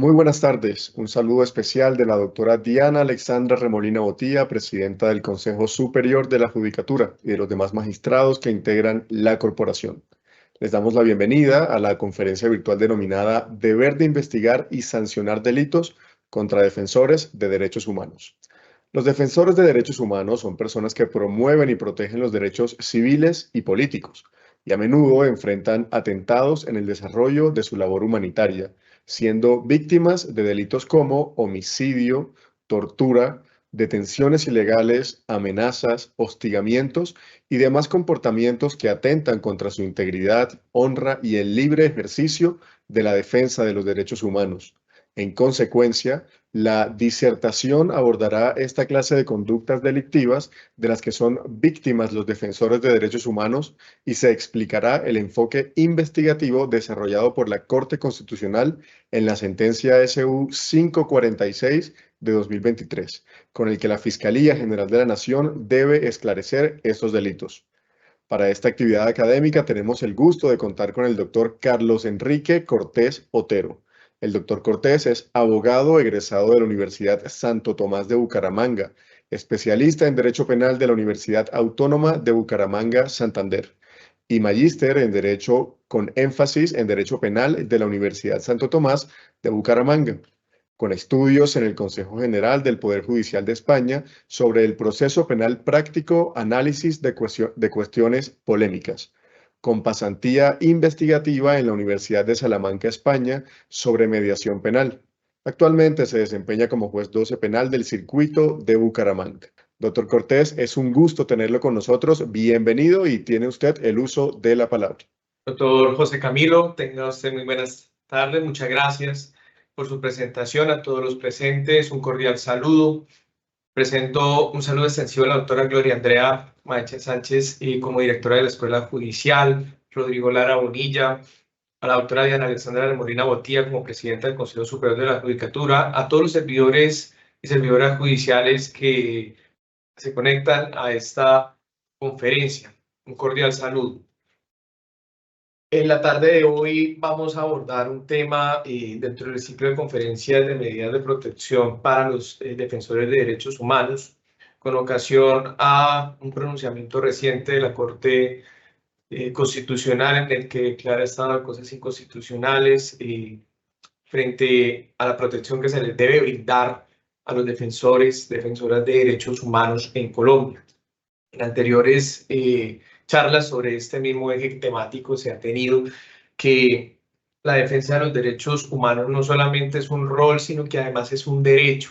Muy buenas tardes. Un saludo especial de la doctora Diana Alexandra Remolina Botía, presidenta del Consejo Superior de la Judicatura y de los demás magistrados que integran la corporación. Les damos la bienvenida a la conferencia virtual denominada Deber de investigar y sancionar delitos contra defensores de derechos humanos. Los defensores de derechos humanos son personas que promueven y protegen los derechos civiles y políticos y a menudo enfrentan atentados en el desarrollo de su labor humanitaria, siendo víctimas de delitos como homicidio, tortura, detenciones ilegales, amenazas, hostigamientos y demás comportamientos que atentan contra su integridad, honra y el libre ejercicio de la defensa de los derechos humanos. En consecuencia, la disertación abordará esta clase de conductas delictivas de las que son víctimas los defensores de derechos humanos y se explicará el enfoque investigativo desarrollado por la Corte Constitucional en la sentencia SU 546 de 2023, con el que la Fiscalía General de la Nación debe esclarecer estos delitos. Para esta actividad académica tenemos el gusto de contar con el doctor Carlos Enrique Cortés Otero. El doctor Cortés es abogado egresado de la Universidad Santo Tomás de Bucaramanga, especialista en Derecho Penal de la Universidad Autónoma de Bucaramanga, Santander, y magíster en Derecho con énfasis en Derecho Penal de la Universidad Santo Tomás de Bucaramanga, con estudios en el Consejo General del Poder Judicial de España sobre el proceso penal práctico, análisis de cuestiones polémicas, con pasantía investigativa en la Universidad de Salamanca, España, sobre mediación penal. Actualmente se desempeña como juez 12 penal del circuito de Bucaramanga. Doctor Cortés, es un gusto tenerlo con nosotros. Bienvenido y tiene usted el uso de la palabra. Doctor José Camilo, tenga usted muy buenas tardes. Muchas gracias por su presentación. A todos los presentes, un cordial saludo. Presento un saludo extensivo a la doctora Gloria Andrea Maeche Sánchez como directora de la Escuela Judicial, Rodrigo Lara Bonilla, a la doctora Diana Alexandra Molina Botía como presidenta del Consejo Superior de la Judicatura, a todos los servidores y servidoras judiciales que se conectan a esta conferencia. Un cordial saludo. En la tarde de hoy vamos a abordar un tema dentro del ciclo de conferencias de medidas de protección para los defensores de derechos humanos, con ocasión a un pronunciamiento reciente de la Corte Constitucional en el que declara estado de cosas inconstitucionales frente a la protección que se les debe brindar a los defensoras de derechos humanos en Colombia. En anteriores charlas sobre este mismo eje temático se ha tenido que la defensa de los derechos humanos no solamente es un rol, sino que además es un derecho,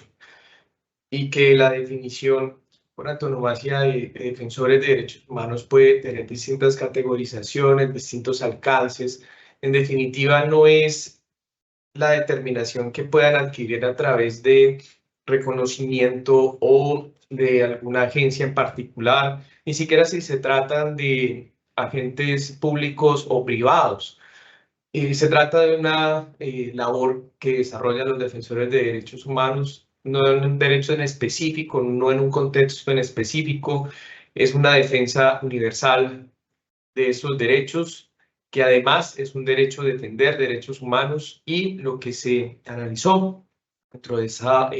y que la definición por antonomasia de defensores de derechos humanos puede tener distintas categorizaciones, distintos alcances. En definitiva, no es la determinación que puedan adquirir a través de reconocimiento o de alguna agencia en particular, ni siquiera si se tratan de agentes públicos o privados. Se trata de una labor que desarrollan los defensores de derechos humanos, no en un derecho en específico, no en un contexto en específico. Es una defensa universal de esos derechos, que además es un derecho de defender derechos humanos, y lo que se analizó dentro de esa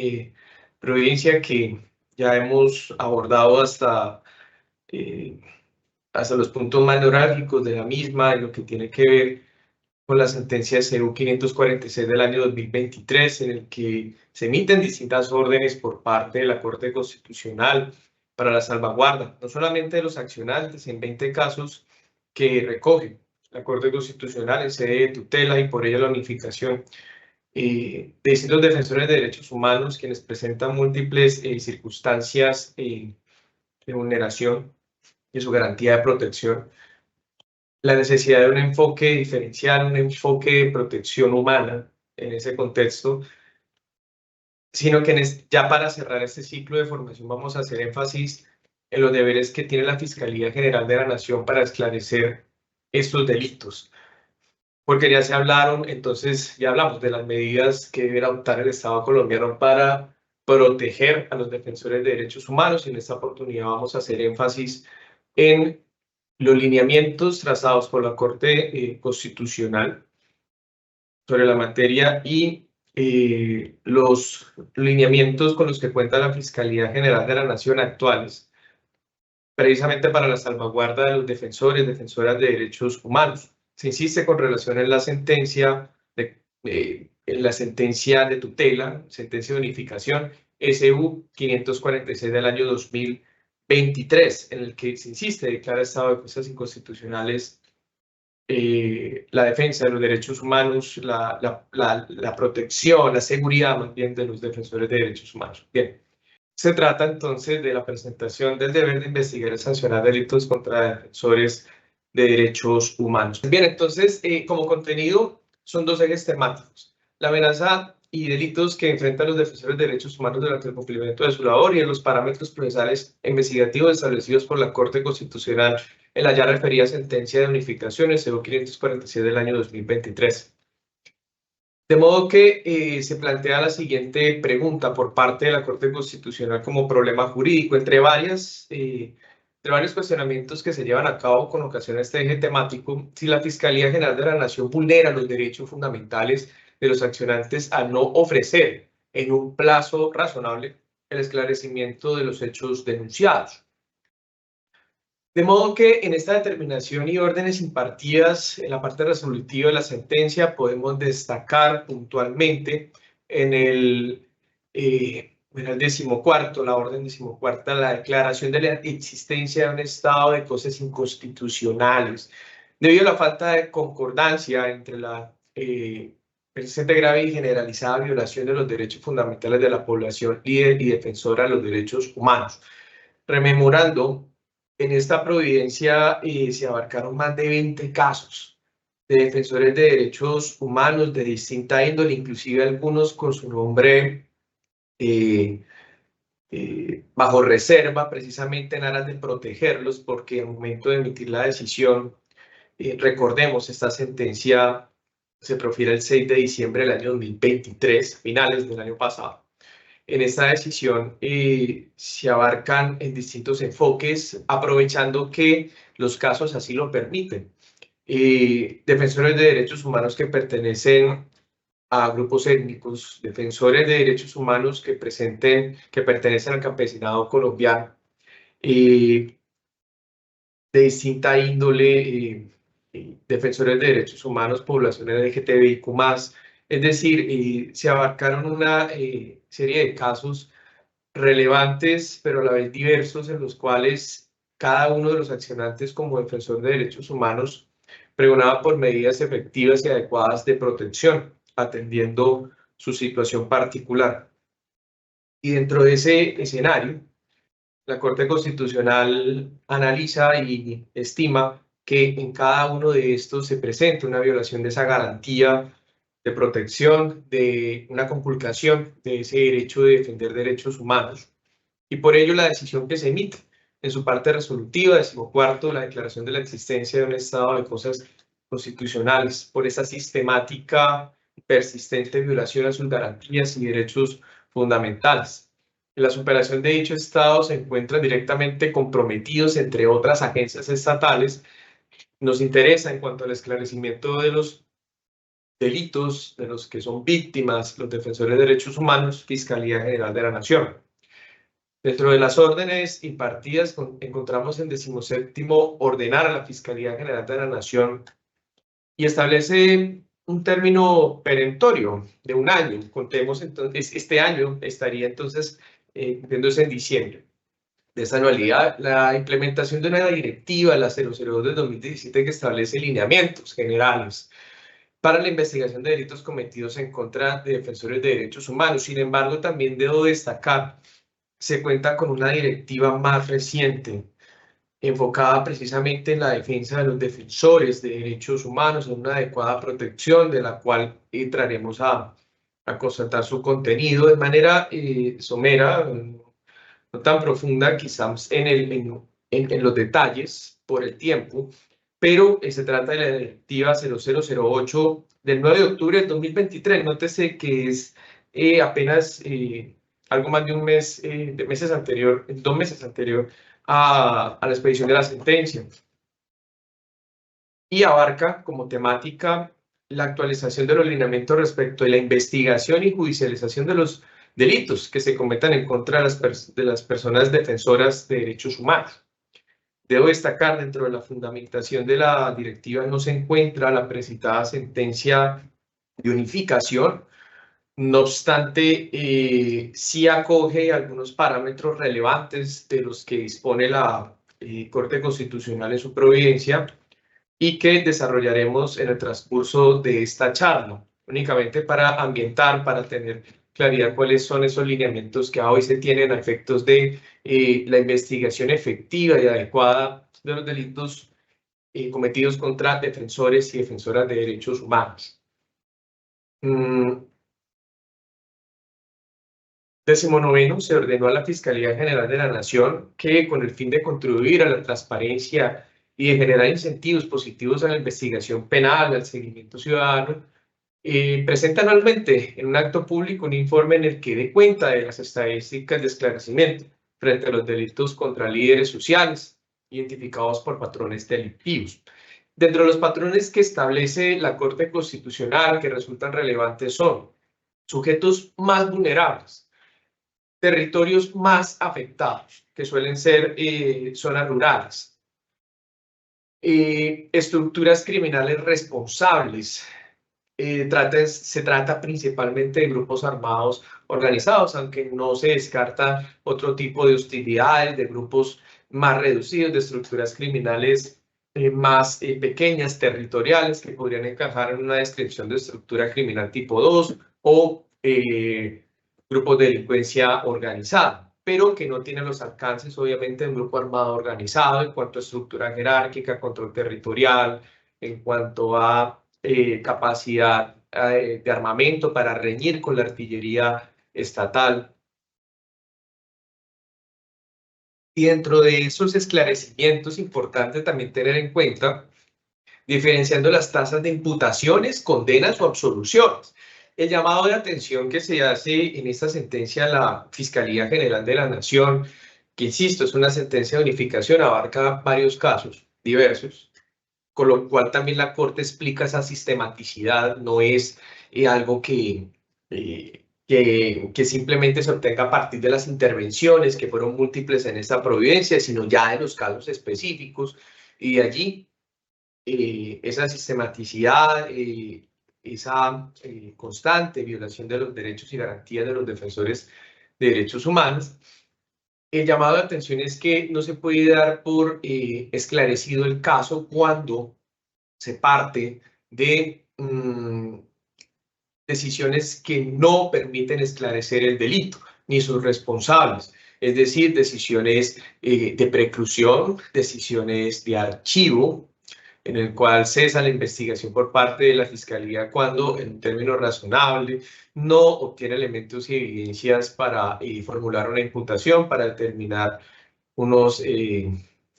providencia que ya hemos abordado hasta los puntos más neurálgicos de la misma, en lo que tiene que ver con la sentencia CEU 546 del año 2023, en el que se emiten distintas órdenes por parte de la Corte Constitucional para la salvaguarda, no solamente de los accionantes, en 20 casos que recoge la Corte Constitucional en sede de tutela y por ello la unificación de distintos defensores de derechos humanos, quienes presentan múltiples circunstancias de vulneración y su garantía de protección. La necesidad de un enfoque diferencial, un enfoque de protección humana en ese contexto, sino que ya para cerrar este ciclo de formación vamos a hacer énfasis en los deberes que tiene la Fiscalía General de la Nación para esclarecer estos delitos. Porque ya se hablaron, entonces ya hablamos de las medidas que debe adoptar el Estado colombiano para proteger a los defensores de derechos humanos, y en esta oportunidad vamos a hacer énfasis en los lineamientos trazados por la Corte Constitucional sobre la materia y los lineamientos con los que cuenta la Fiscalía General de la Nación actuales, precisamente para la salvaguarda de los defensoras de derechos humanos. Se insiste con relación en la sentencia de tutela, sentencia de unificación, SU 546 del año 2023, en el que se insiste, declara estado de cosas inconstitucionales la defensa de los derechos humanos, la protección, la seguridad más bien de los defensores de derechos humanos. Bien, se trata entonces de la presentación del deber de investigar y sancionar delitos contra defensores de derechos humanos. Bien, entonces, como contenido, son dos ejes temáticos: la amenaza y delitos que enfrentan los defensores de derechos humanos durante el cumplimiento de su labor y en los parámetros procesales e investigativos establecidos por la Corte Constitucional en la ya referida sentencia de unificación, el CO 546 del año 2023. De modo que se plantea la siguiente pregunta por parte de la Corte Constitucional como problema jurídico, entre varios cuestionamientos que se llevan a cabo con ocasión a este eje temático: si la Fiscalía General de la Nación vulnera los derechos fundamentales de los accionantes al no ofrecer en un plazo razonable el esclarecimiento de los hechos denunciados. De modo que en esta determinación y órdenes impartidas en la parte resolutiva de la sentencia podemos destacar puntualmente en el 14º, la orden 14ª, la declaración de la existencia de un estado de cosas inconstitucionales, debido a la falta de concordancia entre la presente grave y generalizada violación de los derechos fundamentales de la población líder y defensora de los derechos humanos. Rememorando, en esta providencia se abarcaron más de 20 casos de defensores de derechos humanos de distinta índole, inclusive algunos con su nombre bajo reserva, precisamente en aras de protegerlos, porque al momento de emitir la decisión, recordemos, esta sentencia se profiere el 6 de diciembre del año 2023, finales del año pasado. En esta decisión se abarcan en distintos enfoques, aprovechando que los casos así lo permiten. Defensores de derechos humanos que pertenecen a grupos étnicos, defensores de derechos humanos que pertenecen al campesinado colombiano, de distinta índole, defensores de derechos humanos, población LGTBIQ+, es decir, se abarcaron una serie de casos relevantes, pero a la vez diversos, en los cuales cada uno de los accionantes como defensor de derechos humanos pregonaba por medidas efectivas y adecuadas de protección, atendiendo su situación particular. Y dentro de ese escenario, la Corte Constitucional analiza y estima que en cada uno de estos se presenta una violación de esa garantía de protección, de una conculcación de ese derecho de defender derechos humanos. Y por ello la decisión que se emite en su parte resolutiva, 14º, la declaración de la existencia de un estado de cosas constitucionales por esa sistemática y persistente violación a sus garantías y derechos fundamentales. En la superación de dicho estado se encuentran directamente comprometidos, entre otras agencias estatales. Nos interesa, en cuanto al esclarecimiento de los delitos de los que son víctimas los defensores de derechos humanos, Fiscalía General de la Nación. Dentro de las órdenes impartidas encontramos en 17º ordenar a la Fiscalía General de la Nación y establece un término perentorio de un año. Contemos entonces, este año estaría entonces cumpliéndose en diciembre de esta anualidad, la implementación de una directiva, la 002 del 2017, que establece lineamientos generales para la investigación de delitos cometidos en contra de defensores de derechos humanos. Sin embargo, también debo destacar, se cuenta con una directiva más reciente, enfocada precisamente en la defensa de los defensores de derechos humanos, en una adecuada protección, de la cual entraremos a constatar su contenido de manera somera, no tan profunda quizás en los detalles por el tiempo, pero se trata de la directiva 0008 del 9 de octubre del 2023. Nótese que es apenas algo más de un mes, 2 meses anterior a la expedición de la sentencia. Y abarca como temática la actualización de los lineamientos respecto de la investigación y judicialización de los delitos que se cometan en contra de las personas defensoras de derechos humanos. Debo destacar, dentro de la fundamentación de la directiva no se encuentra la precitada sentencia de unificación. No obstante, sí acoge algunos parámetros relevantes de los que dispone la Corte Constitucional en su providencia y que desarrollaremos en el transcurso de esta charla, únicamente para ambientar, para tener claridad cuáles son esos lineamientos que hoy se tienen a efectos de la investigación efectiva y adecuada de los delitos cometidos contra defensores y defensoras de derechos humanos. 19º, se ordenó a la Fiscalía General de la Nación que, con el fin de contribuir a la transparencia y de generar incentivos positivos a la investigación penal, al seguimiento ciudadano, presenta anualmente en un acto público un informe en el que dé cuenta de las estadísticas de esclarecimiento frente a los delitos contra líderes sociales identificados por patrones delictivos. Dentro de los patrones que establece la Corte Constitucional que resultan relevantes son sujetos más vulnerables, territorios más afectados, que suelen ser zonas rurales, estructuras criminales responsables. Se trata principalmente de grupos armados organizados, aunque no se descarta otro tipo de hostilidades, de grupos más reducidos, de estructuras criminales más pequeñas, territoriales, que podrían encajar en una descripción de estructura criminal tipo 2 o grupos de delincuencia organizada, pero que no tienen los alcances, obviamente, de un grupo armado organizado en cuanto a estructura jerárquica, control territorial, en cuanto a capacidad de armamento para reñir con la artillería estatal. Y dentro de esos esclarecimientos, importante también tener en cuenta, diferenciando las tasas de imputaciones, condenas o absoluciones. El llamado de atención que se hace en esta sentencia a la Fiscalía General de la Nación, que insisto, es una sentencia de unificación, abarca varios casos diversos, con lo cual también la Corte explica esa sistematicidad, no es algo que simplemente se obtenga a partir de las intervenciones que fueron múltiples en esta providencia, sino ya de los casos específicos, y de allí esa sistematicidad, esa constante violación de los derechos y garantías de los defensores de derechos humanos. El llamado de atención es que no se puede dar por esclarecido el caso cuando se parte de decisiones que no permiten esclarecer el delito ni sus responsables, es decir, decisiones de preclusión, decisiones de archivo, en el cual cesa la investigación por parte de la Fiscalía cuando, en términos razonables, no obtiene elementos y evidencias para formular una imputación, para determinar unos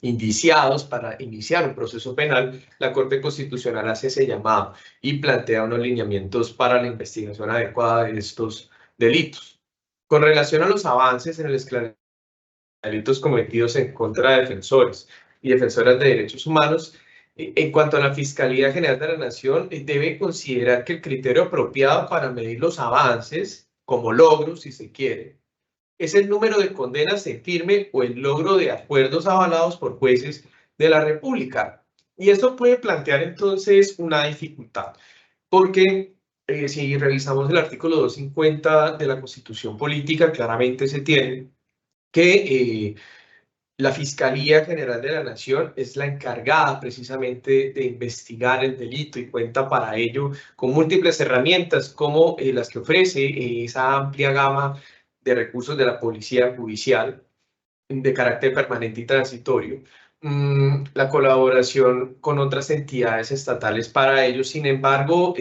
indiciados, para iniciar un proceso penal. La Corte Constitucional hace ese llamado y plantea unos lineamientos para la investigación adecuada de estos delitos. Con relación a los avances en el esclarecimiento de delitos cometidos en contra de defensores y defensoras de derechos humanos, en cuanto a la Fiscalía General de la Nación, debe considerar que el criterio apropiado para medir los avances, como logros, si se quiere, es el número de condenas en firme o el logro de acuerdos avalados por jueces de la República. Y esto puede plantear entonces una dificultad, porque si revisamos el artículo 250 de la Constitución Política, claramente se tiene que la Fiscalía General de la Nación es la encargada precisamente de investigar el delito y cuenta para ello con múltiples herramientas como las que ofrece esa amplia gama de recursos de la Policía Judicial de carácter permanente y transitorio. La colaboración con otras entidades estatales para ello. Sin embargo,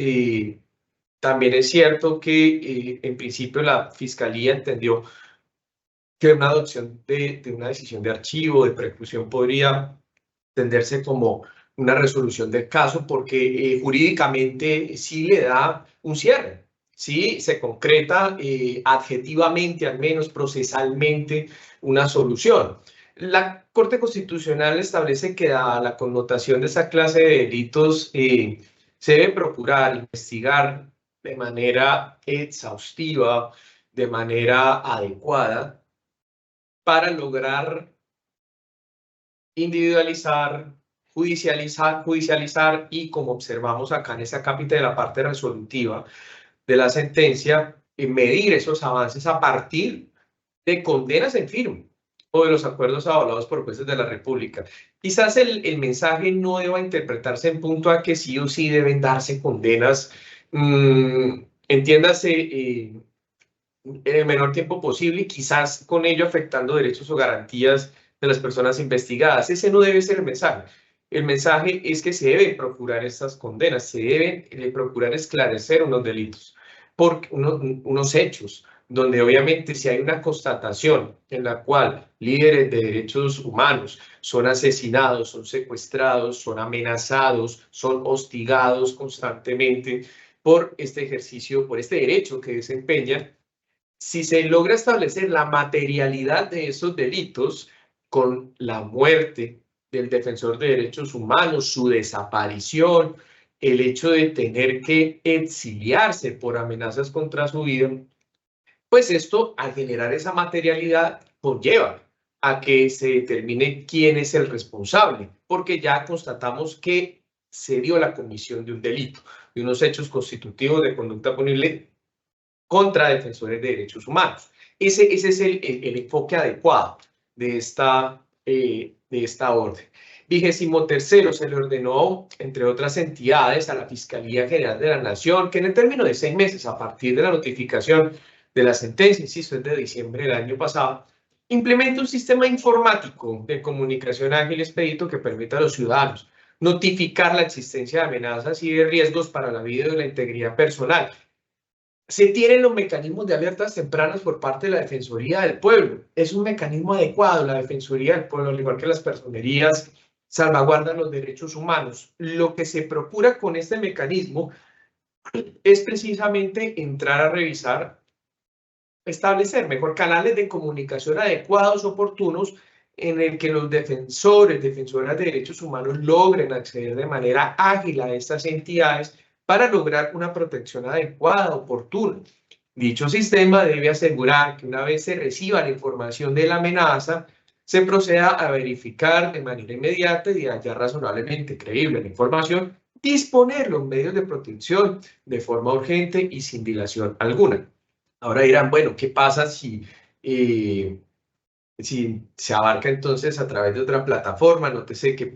también es cierto que en principio la Fiscalía entendió que una adopción de una decisión de archivo, de preclusión, podría entenderse como una resolución del caso porque jurídicamente sí le da un cierre, sí se concreta adjetivamente, al menos procesalmente, una solución. La Corte Constitucional establece que dada la connotación de esa clase de delitos Se debe procurar investigar de manera exhaustiva, de manera adecuada, para lograr individualizar, judicializar y, como observamos acá en esta cápita de la parte resolutiva de la sentencia, medir esos avances a partir de condenas en firme o de los acuerdos avalados por jueces de la República. Quizás el mensaje no deba interpretarse en punto a que sí o sí deben darse condenas, entiéndase, en el menor tiempo posible y quizás con ello afectando derechos o garantías de las personas investigadas. Ese no debe ser el mensaje. El mensaje es que se deben procurar estas condenas, se deben procurar esclarecer unos delitos, unos hechos, donde obviamente si hay una constatación en la cual líderes de derechos humanos son asesinados, son secuestrados, son amenazados, son hostigados constantemente por este ejercicio, por este derecho que desempeñan, si se logra establecer la materialidad de esos delitos con la muerte del defensor de derechos humanos, su desaparición, el hecho de tener que exiliarse por amenazas contra su vida, pues esto, al generar esa materialidad, conlleva a que se determine quién es el responsable, porque ya constatamos que se dio la comisión de un delito, de unos hechos constitutivos de conducta punible contra defensores de derechos humanos. Ese es el enfoque adecuado de esta orden. 23º, se le ordenó, entre otras entidades, a la Fiscalía General de la Nación, que en el término de 6 meses, a partir de la notificación de la sentencia, insisto, es de diciembre del año pasado, implemente un sistema informático de comunicación ágil y expedito que permita a los ciudadanos notificar la existencia de amenazas y de riesgos para la vida y la integridad personal. Se tienen los mecanismos de alertas tempranas por parte de la Defensoría del Pueblo. Es un mecanismo adecuado. La Defensoría del Pueblo, al igual que las personerías, salvaguardan los derechos humanos. Lo que se procura con este mecanismo es precisamente entrar a revisar, establecer mejor canales de comunicación adecuados, oportunos, en el que los defensoras de derechos humanos logren acceder de manera ágil a estas entidades para lograr una protección adecuada, oportuna. Dicho sistema debe asegurar que una vez se reciba la información de la amenaza, se proceda a verificar de manera inmediata y haya razonablemente creíble la información, disponer los medios de protección de forma urgente y sin dilación alguna. Ahora dirán, bueno, ¿qué pasa si se abarca entonces a través de otra plataforma? Nótese que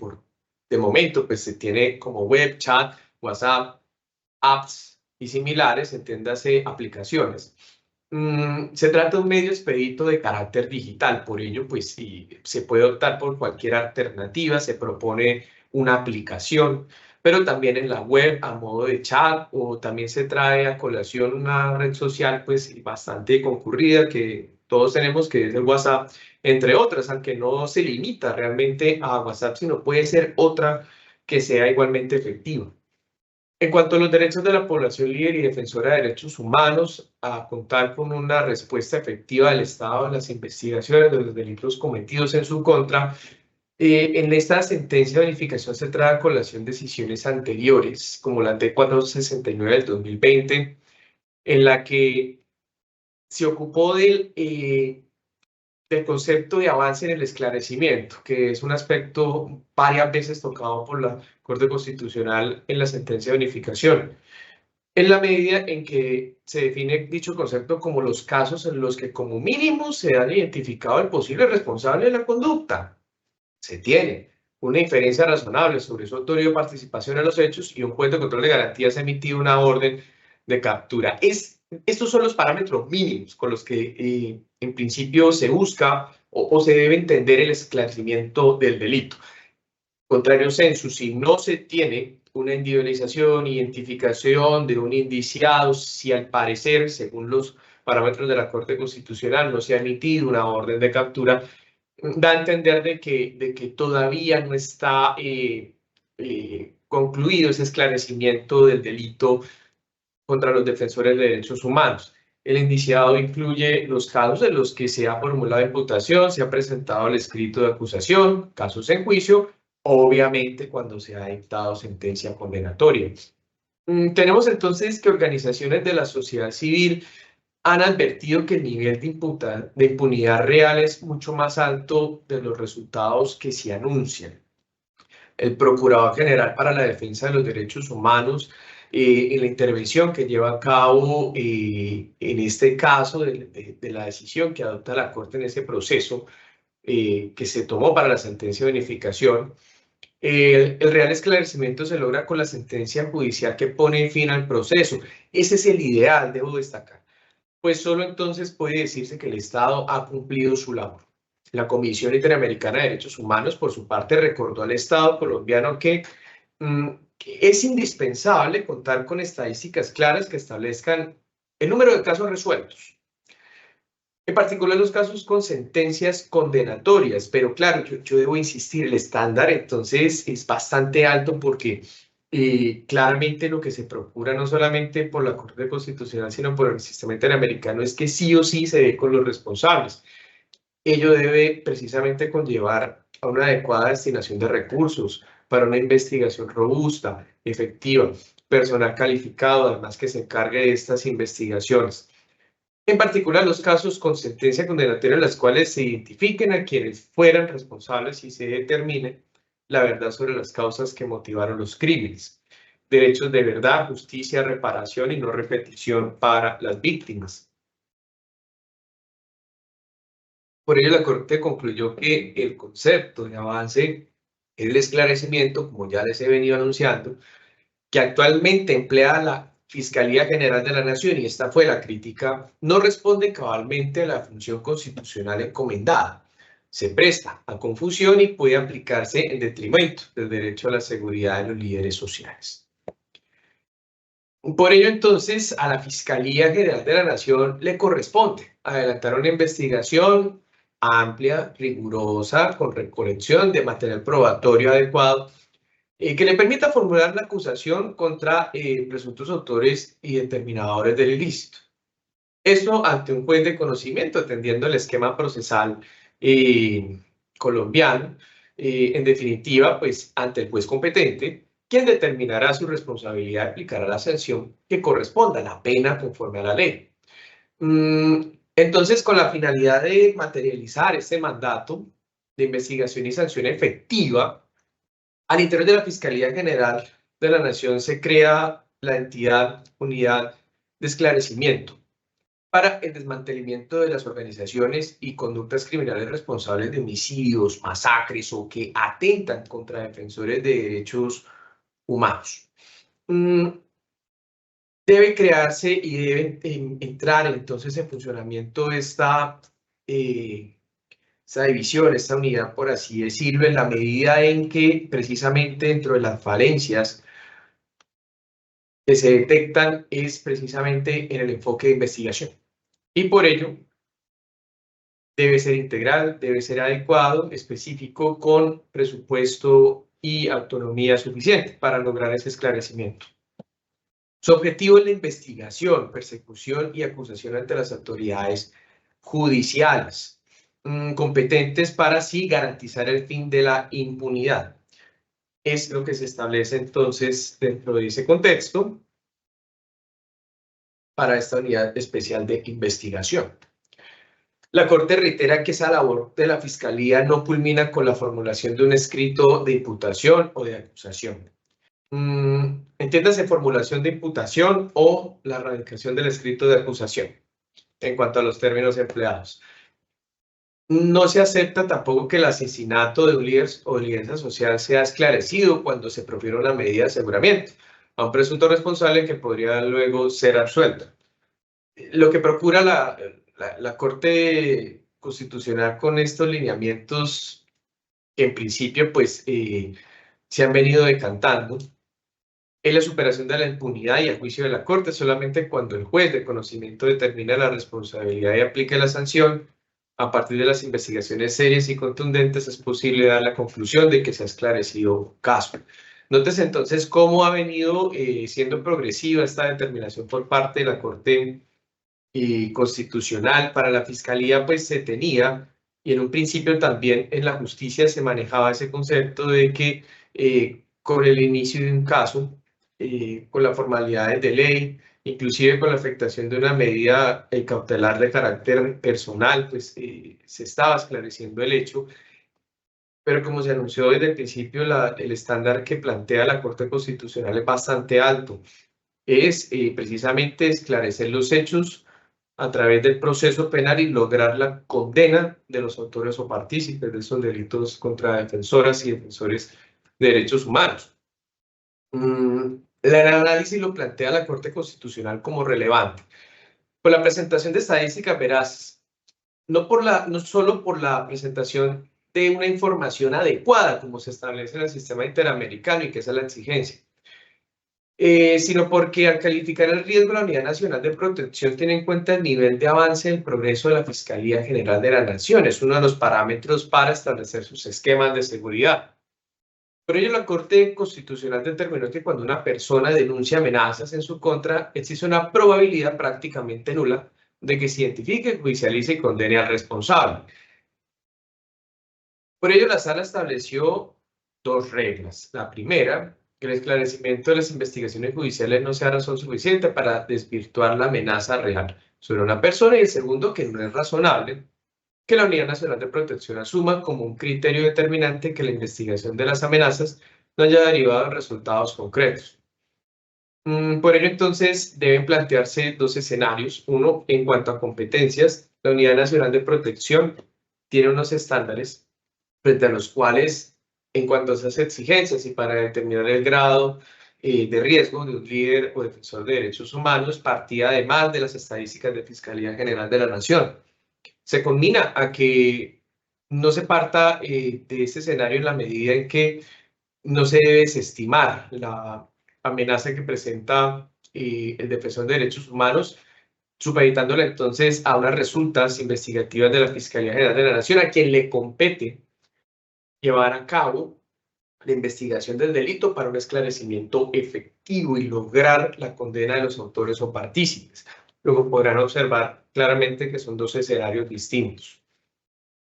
de momento pues se tiene como web, chat, WhatsApp, apps y similares, entiéndase aplicaciones. Se trata de un medio expedito de carácter digital, por ello pues si se puede optar por cualquier alternativa, se propone una aplicación, pero también en la web a modo de chat, o también se trae a colación una red social pues bastante concurrida que todos tenemos, que es el WhatsApp, entre otras, aunque no se limita realmente a WhatsApp, sino puede ser otra que sea igualmente efectiva. En cuanto a los derechos de la población líder y defensora de derechos humanos, a contar con una respuesta efectiva del Estado en las investigaciones de los delitos cometidos en su contra, en esta sentencia de verificación se trae a colación decisiones anteriores, como la T469 del 2020, en la que se ocupó del concepto de avance en el esclarecimiento, que es un aspecto varias veces tocado por la Corte Constitucional en la sentencia de unificación, en la medida en que se define dicho concepto como los casos en los que como mínimo se han identificado el posible responsable de la conducta. Se tiene una inferencia razonable sobre su autoría o participación en los hechos y un juez de control de garantías ha emitido una orden de captura. Estos son los parámetros mínimos con los que en principio se busca o se debe entender el esclarecimiento del delito. Contrario sensu, si no se tiene una individualización, identificación de un indiciado, si al parecer, según los parámetros de la Corte Constitucional, no se ha emitido una orden de captura, da a entender de que todavía no está concluido ese esclarecimiento del delito contra los defensores de derechos humanos. El indiciado incluye los casos en los que se ha formulado imputación, se ha presentado el escrito de acusación, casos en juicio, obviamente cuando se ha dictado sentencia condenatoria. Tenemos entonces que organizaciones de la sociedad civil han advertido que el nivel de impunidad real es mucho más alto de los resultados que se anuncian. El Procurador General para la Defensa de los Derechos Humanos, en la intervención que lleva a cabo en este caso de la decisión que adopta la Corte en ese proceso que se tomó para la sentencia de unificación, el real esclarecimiento se logra con la sentencia judicial que pone fin al proceso. Ese es el ideal, debo destacar. Pues solo entonces puede decirse que el Estado ha cumplido su labor. La Comisión Interamericana de Derechos Humanos, por su parte, recordó al Estado colombiano que es indispensable contar con estadísticas claras que establezcan el número de casos resueltos. En particular los casos con sentencias condenatorias, pero claro, yo debo insistir, el estándar entonces es bastante alto porque claramente lo que se procura no solamente por la Corte Constitucional, sino por el sistema interamericano es que sí o sí se dé con los responsables. Ello debe precisamente conllevar a una adecuada destinación de recursos para una investigación robusta, efectiva, personal calificado, además que se encargue de estas investigaciones. En particular, los casos con sentencia condenatoria en las cuales se identifiquen a quienes fueran responsables y se determine la verdad sobre las causas que motivaron los crímenes. Derechos de verdad, justicia, reparación y no repetición para las víctimas. Por ello, la Corte concluyó que el concepto de avance es el esclarecimiento, como ya les he venido anunciando, que actualmente emplea la Fiscalía General de la Nación, y esta fue la crítica, no responde cabalmente a la función constitucional encomendada. Se presta a confusión y puede aplicarse en detrimento del derecho a la seguridad de los líderes sociales. Por ello, entonces, a la Fiscalía General de la Nación le corresponde adelantar una investigación amplia, rigurosa, con recolección de material probatorio adecuado, que le permita formular la acusación contra presuntos autores y determinadores del ilícito. Esto ante un juez de conocimiento, atendiendo el esquema procesal colombiano, en definitiva, pues ante el juez competente, quien determinará su responsabilidad y aplicará la sanción que corresponda, la pena conforme a la ley. Entonces, con la finalidad de materializar este mandato de investigación y sanción efectiva, al interior de la Fiscalía General de la Nación se crea la entidad Unidad de Esclarecimiento para el desmantelamiento de las organizaciones y conductas criminales responsables de homicidios, masacres o que atentan contra defensores de derechos humanos. Debe crearse y debe entrar entonces en funcionamiento esta división, esta unidad, por así decirlo, en la medida en que precisamente dentro de las falencias que se detectan es precisamente en el enfoque de investigación. Y por ello debe ser integral, debe ser adecuado, específico, con presupuesto y autonomía suficiente para lograr ese esclarecimiento. Su objetivo es la investigación, persecución y acusación ante las autoridades judiciales competentes para así garantizar el fin de la impunidad. Es lo que se establece entonces dentro de ese contexto para esta unidad especial de investigación. La Corte reitera que esa labor de la Fiscalía no culmina con la formulación de un escrito de imputación o de acusación. Entiéndase formulación de imputación o la radicación del escrito de acusación en cuanto a los términos empleados. No se acepta tampoco que el asesinato de un líder o lideranza social sea esclarecido cuando se profiere una medida de aseguramiento a un presunto responsable que podría luego ser absuelto. Lo que procura la Corte Constitucional con estos lineamientos, que en principio pues se han venido decantando, es la superación de la impunidad y el juicio de la Corte solamente cuando el juez de conocimiento determina la responsabilidad y aplique la sanción. A partir de las investigaciones serias y contundentes es posible dar la conclusión de que se ha esclarecido caso. Nótese entonces cómo ha venido siendo progresiva esta determinación por parte de la Corte Constitucional. Para la Fiscalía pues se tenía, y en un principio también en la justicia se manejaba ese concepto de que con el inicio de un caso con las formalidades de ley, inclusive con la afectación de una medida cautelar de carácter personal, pues se estaba esclareciendo el hecho, pero como se anunció desde el principio, el estándar que plantea la Corte Constitucional es bastante alto. Es precisamente esclarecer los hechos a través del proceso penal y lograr la condena de los autores o partícipes de esos delitos contra defensoras y defensores de derechos humanos. El análisis lo plantea la Corte Constitucional como relevante. Por la presentación de estadísticas veraces, no solo por la presentación de una información adecuada, como se establece en el sistema interamericano y que esa es la exigencia, sino porque al calificar el riesgo, la Unidad Nacional de Protección tiene en cuenta el nivel de avance del progreso de la Fiscalía General de la Nación. Es uno de los parámetros para establecer sus esquemas de seguridad. Por ello, la Corte Constitucional determinó que cuando una persona denuncia amenazas en su contra, existe una probabilidad prácticamente nula de que se identifique, judicialice y condene al responsable. Por ello, la Sala estableció dos reglas. La primera, que el esclarecimiento de las investigaciones judiciales no sea razón suficiente para desvirtuar la amenaza real sobre una persona, y el segundo, que no es razonable que la Unidad Nacional de Protección asuma como un criterio determinante que la investigación de las amenazas no haya derivado en resultados concretos. Por ello, entonces, deben plantearse dos escenarios. Uno, en cuanto a competencias, la Unidad Nacional de Protección tiene unos estándares frente a los cuales, en cuanto a esas exigencias y para determinar el grado de riesgo de un líder o defensor de derechos humanos, partía además de las estadísticas de Fiscalía General de la Nación. Se combina a que no se parta de ese escenario en la medida en que no se debe desestimar la amenaza que presenta el defensor de derechos humanos, supeditándole entonces a unas resultas investigativas de la Fiscalía General de la Nación, a quien le compete llevar a cabo la investigación del delito para un esclarecimiento efectivo y lograr la condena de los autores o partícipes. Luego podrán observar claramente que son dos escenarios distintos.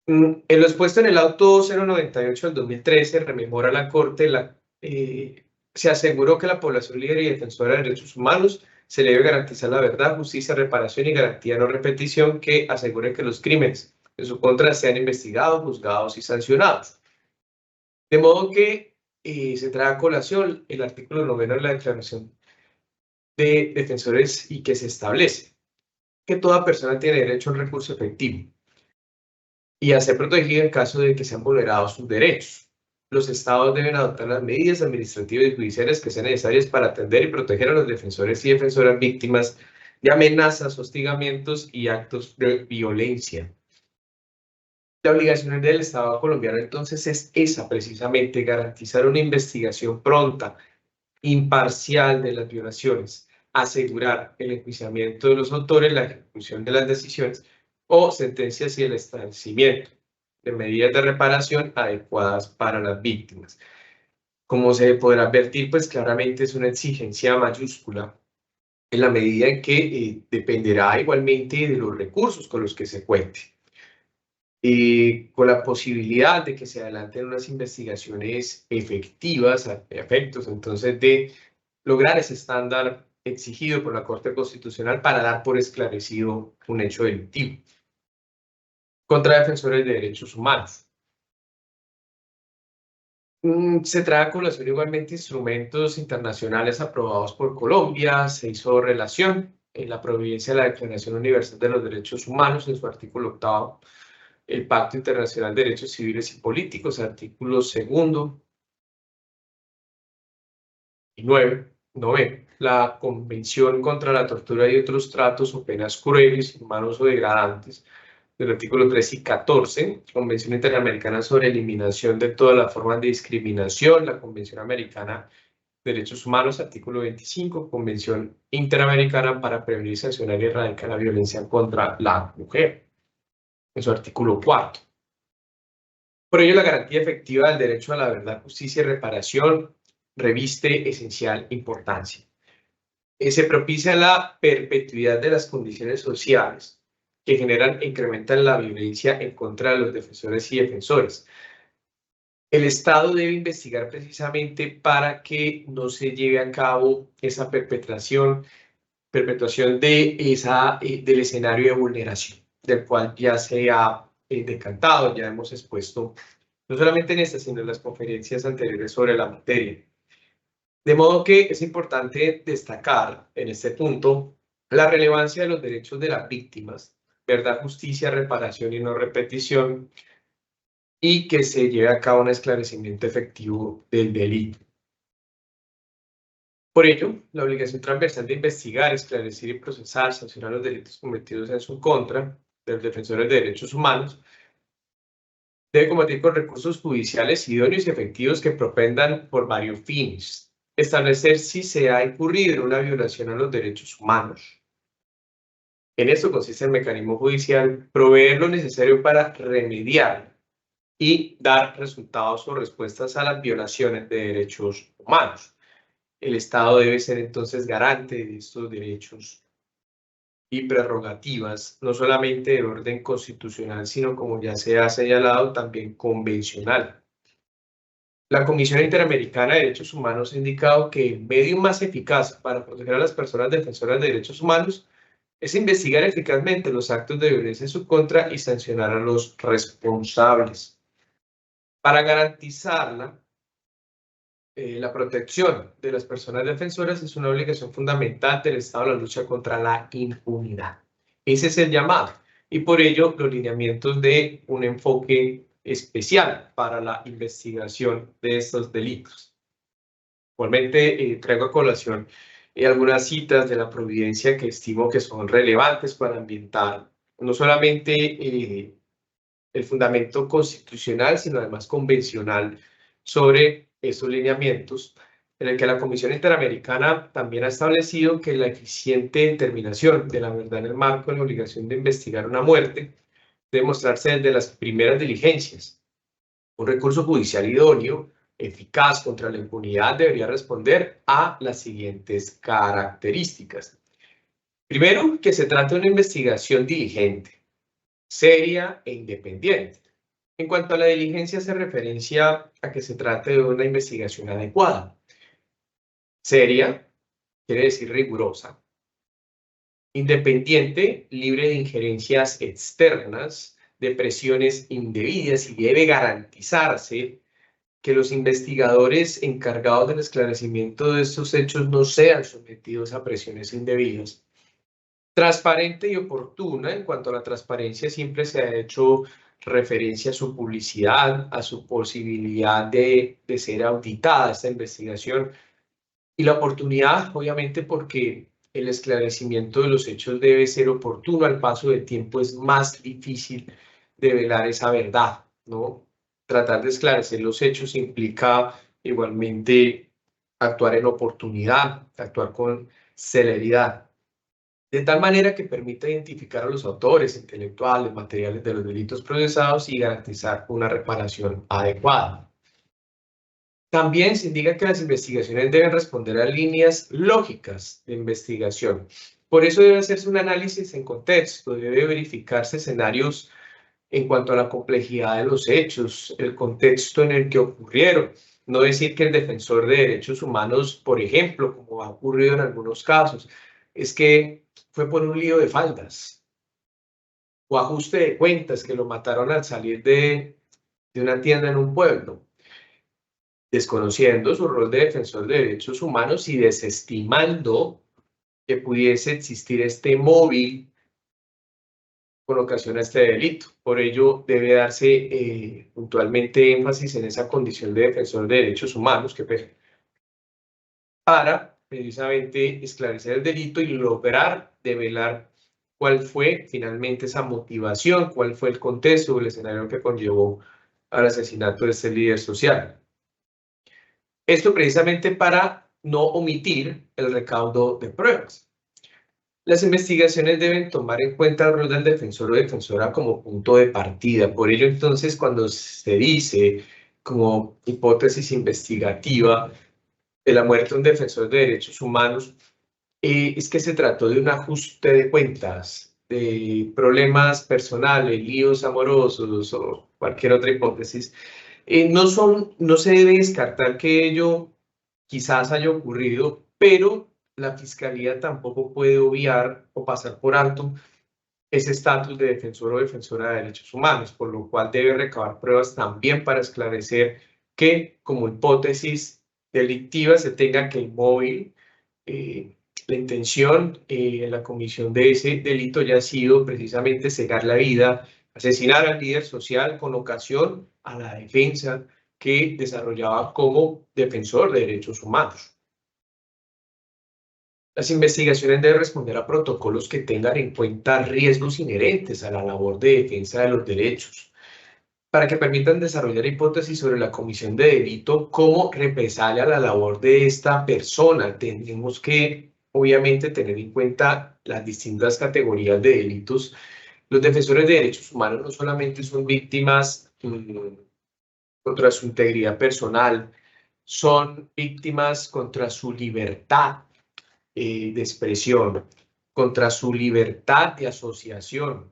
En lo expuesto en el auto 098 del 2013, rememora la Corte, se aseguró que la población líder y defensora de derechos humanos se le debe garantizar la verdad, justicia, reparación y garantía de no repetición que asegure que los crímenes en su contra sean investigados, juzgados y sancionados. De modo que se trae a colación el artículo 9 de la Declaración de Defensores y que se establece que toda persona tiene derecho a un recurso efectivo y a ser protegida en caso de que sean vulnerados sus derechos. Los estados deben adoptar las medidas administrativas y judiciales que sean necesarias para atender y proteger a los defensores y defensoras víctimas de amenazas, hostigamientos y actos de violencia. La obligación del Estado colombiano entonces es esa precisamente, garantizar una investigación pronta, imparcial de las violaciones, asegurar el enjuiciamiento de los autores, la ejecución de las decisiones o sentencias y el establecimiento de medidas de reparación adecuadas para las víctimas. Como se podrá advertir, pues claramente es una exigencia mayúscula en la medida en que dependerá igualmente de los recursos con los que se cuente. Con la posibilidad de que se adelanten unas investigaciones efectivas a efectos entonces de lograr ese estándar exigido por la Corte Constitucional para dar por esclarecido un hecho delictivo contra defensores de derechos humanos. Se trae a colación igualmente instrumentos internacionales aprobados por Colombia. Se hizo relación en la providencia de la Declaración Universal de los Derechos Humanos en su artículo 8º, el Pacto Internacional de Derechos Civiles y Políticos, artículo 2 y 9, la Convención contra la Tortura y otros tratos o penas crueles, inhumanos o degradantes, del artículo 3 y 14, Convención Interamericana sobre Eliminación de todas las formas de discriminación, la Convención Americana de Derechos Humanos, artículo 25, Convención Interamericana para prevenir, sancionar y erradicar la violencia contra la mujer, en su artículo 4. Por ello, la garantía efectiva del derecho a la verdad, justicia y reparación reviste esencial importancia. Se propicia la perpetuidad de las condiciones sociales que generan e incrementan la violencia en contra de los defensores y defensores. El Estado debe investigar precisamente para que no se lleve a cabo esa perpetuación del escenario de vulneración, del cual ya se ha decantado, ya hemos expuesto, no solamente en esta, sino en las conferencias anteriores sobre la materia. De modo que es importante destacar en este punto la relevancia de los derechos de las víctimas, verdad, justicia, reparación y no repetición, y que se lleve a cabo un esclarecimiento efectivo del delito. Por ello, la obligación transversal de investigar, esclarecer y procesar, sancionar los delitos cometidos en su contra de los defensores de derechos humanos debe combatir con recursos judiciales idóneos y efectivos que propendan por varios fines. Establecer si se ha incurrido en una violación a los derechos humanos. En esto consiste el mecanismo judicial, proveer lo necesario para remediar y dar resultados o respuestas a las violaciones de derechos humanos. El Estado debe ser entonces garante de estos derechos y prerrogativas, no solamente de orden constitucional, sino, como ya se ha señalado, también convencional. La Comisión Interamericana de Derechos Humanos ha indicado que el medio más eficaz para proteger a las personas defensoras de derechos humanos es investigar eficazmente los actos de violencia en su contra y sancionar a los responsables. Para garantizarla, la protección de las personas defensoras es una obligación fundamental del Estado en la lucha contra la impunidad. Ese es el llamado y por ello los lineamientos de un enfoque especial para la investigación de estos delitos. Igualmente traigo a colación algunas citas de la Providencia que estimo que son relevantes para ambientar no solamente el fundamento constitucional, sino además convencional sobre esos lineamientos, en el que la Comisión Interamericana también ha establecido que la eficiente determinación de la verdad en el marco de la obligación de investigar una muerte debe mostrarse desde las primeras diligencias. Un recurso judicial idóneo, eficaz contra la impunidad, debería responder a las siguientes características. Primero, que se trate de una investigación diligente, seria e independiente. En cuanto a la diligencia, hace referencia a que se trate de una investigación adecuada. Seria quiere decir rigurosa. Independiente, libre de injerencias externas, de presiones indebidas, y debe garantizarse que los investigadores encargados del esclarecimiento de estos hechos no sean sometidos a presiones indebidas. Transparente y oportuna. En cuanto a la transparencia, siempre se ha hecho referencia a su publicidad, a su posibilidad de ser auditada esta investigación, y la oportunidad, obviamente, porque el esclarecimiento de los hechos debe ser oportuno. Al paso del tiempo es más difícil develar esa verdad, ¿no? Tratar de esclarecer los hechos implica igualmente actuar en oportunidad, actuar con celeridad, de tal manera que permita identificar a los autores intelectuales, materiales de los delitos procesados y garantizar una reparación adecuada. También se indica que las investigaciones deben responder a líneas lógicas de investigación. Por eso debe hacerse un análisis en contexto, debe verificarse escenarios en cuanto a la complejidad de los hechos, el contexto en el que ocurrieron. No decir que el defensor de derechos humanos, por ejemplo, como ha ocurrido en algunos casos, es que fue por un lío de faldas o ajuste de cuentas, que lo mataron al salir de una tienda en un pueblo, desconociendo su rol de defensor de derechos humanos y desestimando que pudiese existir este móvil con ocasión a este delito. Por ello, debe darse puntualmente énfasis en esa condición de defensor de derechos humanos para precisamente esclarecer el delito y lograr develar cuál fue finalmente esa motivación, cuál fue el contexto, el escenario que conllevó al asesinato de este líder social. Esto precisamente para no omitir el recaudo de pruebas. Las investigaciones deben tomar en cuenta el rol del defensor o defensora como punto de partida. Por ello, entonces, cuando se dice como hipótesis investigativa de la muerte de un defensor de derechos humanos, es que se trató de un ajuste de cuentas, de problemas personales, líos amorosos o cualquier otra hipótesis, No se debe descartar que ello quizás haya ocurrido, pero la Fiscalía tampoco puede obviar o pasar por alto ese estatus de defensor o defensora de derechos humanos, por lo cual debe recabar pruebas también para esclarecer que como hipótesis delictiva se tenga que el móvil, la intención en la comisión de ese delito haya sido precisamente cegar la vida, asesinar al líder social con ocasión a la defensa que desarrollaba como defensor de derechos humanos. Las investigaciones deben responder a protocolos que tengan en cuenta riesgos inherentes a la labor de defensa de los derechos, para que permitan desarrollar hipótesis sobre la comisión de delito como represalia a la labor de esta persona. Tenemos que, obviamente, tener en cuenta las distintas categorías de delitos. Los defensores de derechos humanos no solamente son víctimas contra su integridad personal, son víctimas contra su libertad de expresión, contra su libertad de asociación.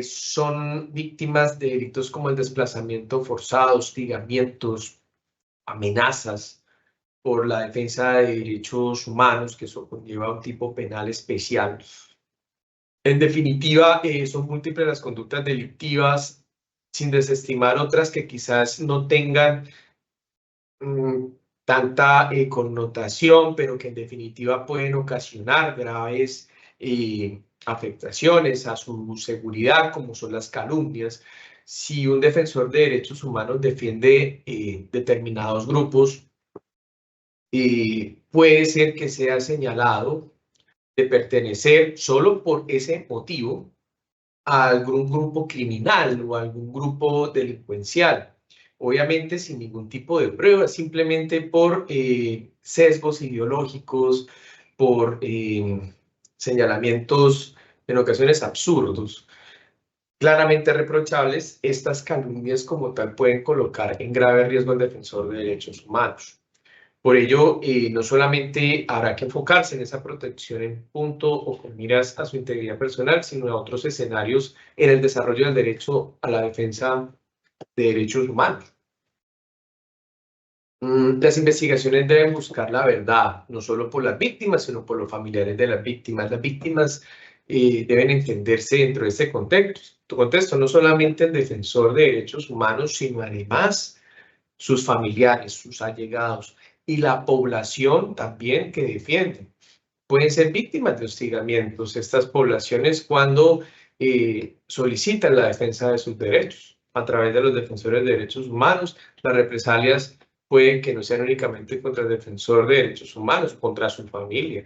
Son víctimas de delitos como el desplazamiento forzado, hostigamientos, amenazas por la defensa de derechos humanos, que eso conlleva un tipo penal especial. En definitiva, son múltiples las conductas delictivas, sin desestimar otras que quizás no tengan tanta connotación, pero que en definitiva pueden ocasionar graves afectaciones a su seguridad, como son las calumnias. Si un defensor de derechos humanos defiende determinados grupos, puede ser que sea señalado de pertenecer solo por ese motivo a algún grupo criminal o a algún grupo delincuencial. Obviamente sin ningún tipo de prueba, simplemente por sesgos ideológicos, por señalamientos en ocasiones absurdos, claramente reprochables. Estas calumnias como tal pueden colocar en grave riesgo al defensor de derechos humanos. Por ello, no solamente habrá que enfocarse en esa protección en punto o con miras a su integridad personal, sino a otros escenarios en el desarrollo del derecho a la defensa de derechos humanos. Las investigaciones deben buscar la verdad, no solo por las víctimas, sino por los familiares de las víctimas. Las víctimas deben entenderse dentro de este contexto, no solamente el defensor de derechos humanos, sino además sus familiares, sus allegados y la población también que defienden. Pueden ser víctimas de hostigamientos estas poblaciones cuando solicitan la defensa de sus derechos a través de los defensores de derechos humanos. Las represalias pueden que no sean únicamente contra el defensor de derechos humanos, contra su familia,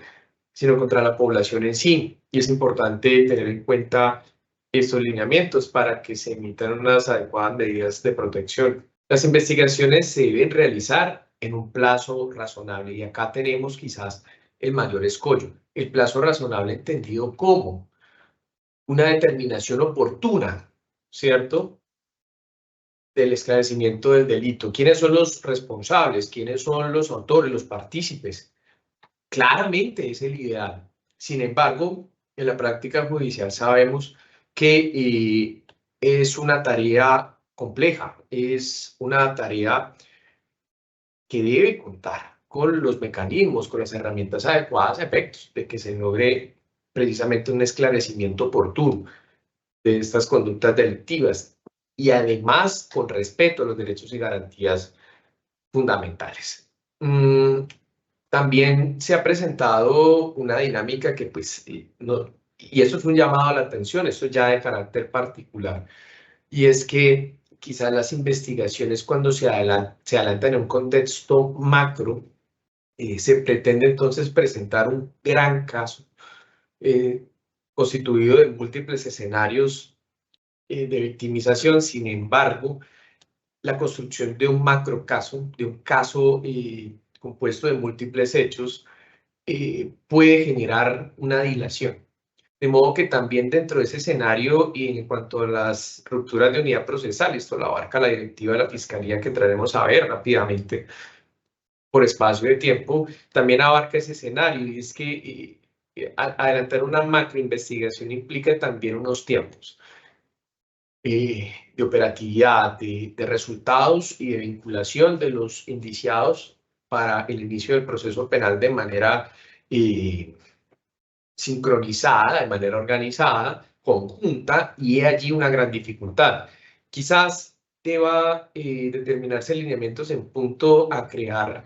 sino contra la población en sí. Y es importante tener en cuenta estos lineamientos para que se emitan unas adecuadas medidas de protección. Las investigaciones se deben realizar en un plazo razonable y acá tenemos quizás el mayor escollo. El plazo razonable entendido como una determinación oportuna, ¿cierto?, del esclarecimiento del delito. ¿Quiénes son los responsables? ¿Quiénes son los autores, los partícipes? Claramente es el ideal. Sin embargo, en la práctica judicial sabemos que es una tarea compleja, es una tarea que debe contar con los mecanismos, con las herramientas adecuadas a efectos de que se logre precisamente un esclarecimiento oportuno de estas conductas delictivas y además con respeto a los derechos y garantías fundamentales. También se ha presentado una dinámica que pues no, y eso es un llamado a la atención, esto ya de carácter particular, y es que quizás las investigaciones cuando se adelantan en un contexto macro, se pretende entonces presentar un gran caso constituido de múltiples escenarios de victimización. Sin embargo, la construcción de un macro caso, de un caso compuesto de múltiples hechos, puede generar una dilación. De modo que también dentro de ese escenario y en cuanto a las rupturas de unidad procesal, esto lo abarca la directiva de la Fiscalía que entraremos a ver rápidamente por espacio de tiempo, también abarca ese escenario y es que adelantar una macro investigación implica también unos tiempos. de operatividad, de resultados y de vinculación de los indiciados para el inicio del proceso penal de manera sincronizada, de manera organizada, conjunta, y allí una gran dificultad. Quizás deba determinarse lineamientos en punto a crear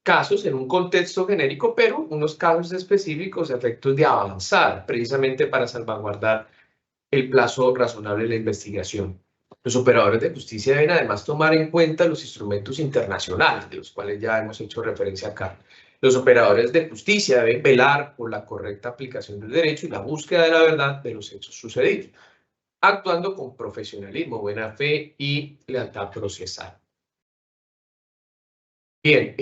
casos en un contexto genérico, pero unos casos específicos a efectos de avanzar, precisamente para salvaguardar el plazo razonable de la investigación. Los operadores de justicia deben además tomar en cuenta los instrumentos internacionales, de los cuales ya hemos hecho referencia acá. Los operadores de justicia deben velar por la correcta aplicación del derecho y la búsqueda de la verdad de los hechos sucedidos, actuando con profesionalismo, buena fe y lealtad procesal. Bien,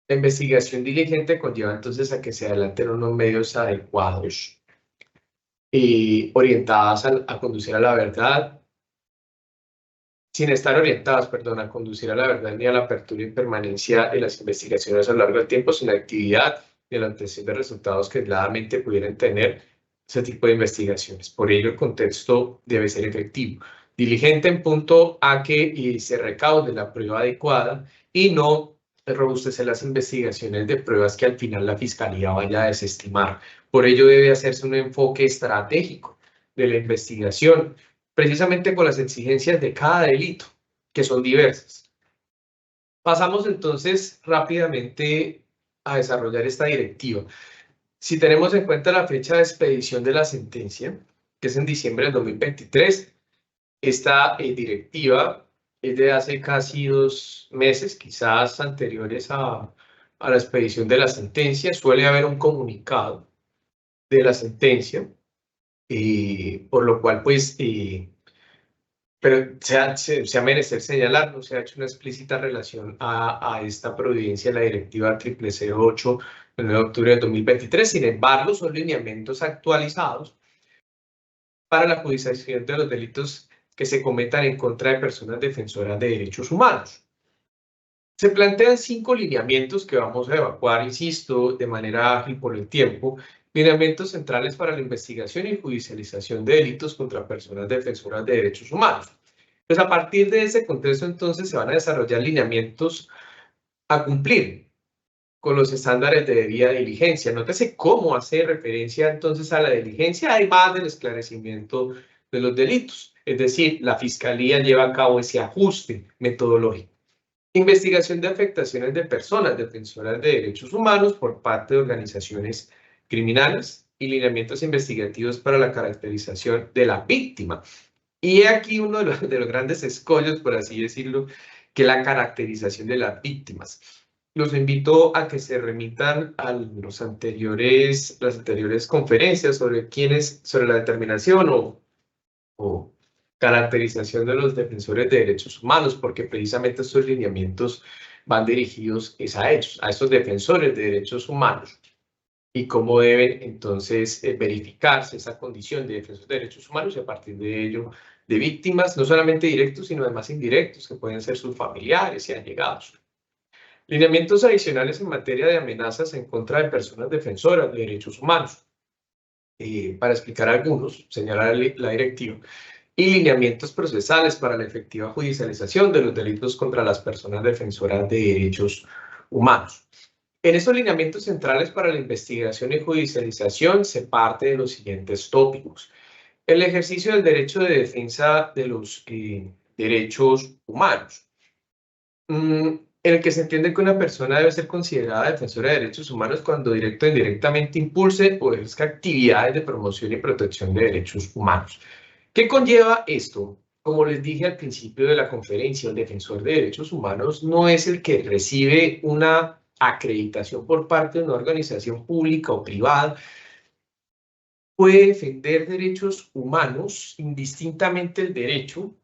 la investigación diligente conlleva entonces a que se adelanten unos medios adecuados orientadas a conducir a la verdad, sin estar orientadas, perdón, a conducir a la verdad ni a la apertura y permanencia de las investigaciones a lo largo del tiempo, sin actividad ni a la obtención de resultados que claramente pudieran tener ese tipo de investigaciones. Por ello, el contexto debe ser efectivo, diligente en punto a que se recaude la prueba adecuada y no robustecer las investigaciones de pruebas que al final la Fiscalía vaya a desestimar. Por ello debe hacerse un enfoque estratégico de la investigación, precisamente con las exigencias de cada delito, que son diversas. Pasamos entonces rápidamente a desarrollar esta directiva. Si tenemos en cuenta la fecha de expedición de la sentencia, que es en diciembre del 2023, esta directiva es de hace casi 2 meses, quizás anteriores a la expedición de la sentencia. Suele haber un comunicado de la sentencia, por lo cual, pues, pero se ha menester señalar, no se ha hecho una explícita relación a esta providencia, la directiva 008 del 9 de octubre de 2023. Sin embargo, son lineamientos actualizados para la judicialización de los delitos que se cometan en contra de personas defensoras de derechos humanos. Se plantean 5 lineamientos que vamos a evacuar, insisto, de manera ágil por el tiempo. Lineamientos centrales para la investigación y judicialización de delitos contra personas defensoras de derechos humanos. Pues a partir de ese contexto, entonces, se van a desarrollar lineamientos a cumplir con los estándares de debida diligencia. Nótese cómo hace referencia entonces a la diligencia, además del esclarecimiento de los delitos. Es decir, la Fiscalía lleva a cabo ese ajuste metodológico. Investigación de afectaciones de personas defensoras de derechos humanos por parte de organizaciones criminales y lineamientos investigativos para la caracterización de la víctima. Y aquí uno de los grandes escollos, por así decirlo, que la caracterización de las víctimas. Los invito a que se remitan a las anteriores conferencias sobre la determinación o caracterización de los defensores de derechos humanos, porque precisamente estos lineamientos van dirigidos a ellos, a estos defensores de derechos humanos, y cómo deben entonces verificarse esa condición de defensor de derechos humanos y a partir de ello de víctimas, no solamente directos, sino además indirectos, que pueden ser sus familiares y allegados. Lineamientos adicionales en materia de amenazas en contra de personas defensoras de derechos humanos. Para explicar algunos, señalar la directiva. Y lineamientos procesales para la efectiva judicialización de los delitos contra las personas defensoras de derechos humanos. En estos lineamientos centrales para la investigación y judicialización se parte de los siguientes tópicos. El ejercicio del derecho de defensa de los derechos humanos, en el que se entiende que una persona debe ser considerada defensora de derechos humanos cuando directo o indirectamente impulse o ejerza actividades de promoción y protección de derechos humanos. ¿Qué conlleva esto? Como les dije al principio de la conferencia, el defensor de derechos humanos no es el que recibe una acreditación por parte de una organización pública o privada. Puede defender derechos humanos, indistintamente el derecho,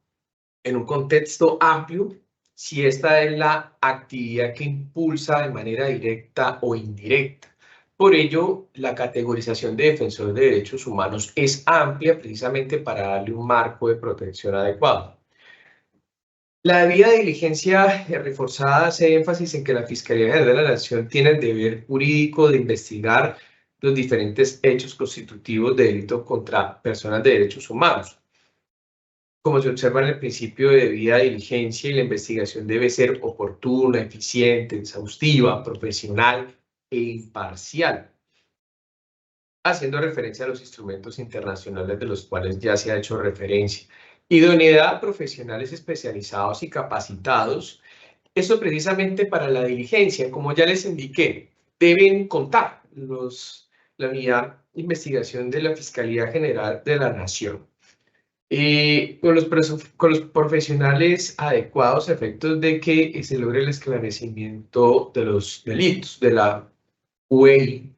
en un contexto amplio, si esta es la actividad que impulsa de manera directa o indirecta. Por ello, la categorización de defensor de derechos humanos es amplia precisamente para darle un marco de protección adecuado. La debida diligencia reforzada hace énfasis en que la Fiscalía General de la Nación tiene el deber jurídico de investigar los diferentes hechos constitutivos de delito contra personas de derechos humanos. como se observa en el principio de debida diligencia, y la investigación debe ser oportuna, eficiente, exhaustiva, profesional e imparcial, haciendo referencia a los instrumentos internacionales de los cuales ya se ha hecho referencia. Idoneidad a profesionales especializados y capacitados. Eso precisamente para la diligencia, como ya les indiqué, deben contar la unidad de investigación de la Fiscalía General de la Nación. Con los profesionales adecuados a efectos de que se logre el esclarecimiento de los delitos de la UEI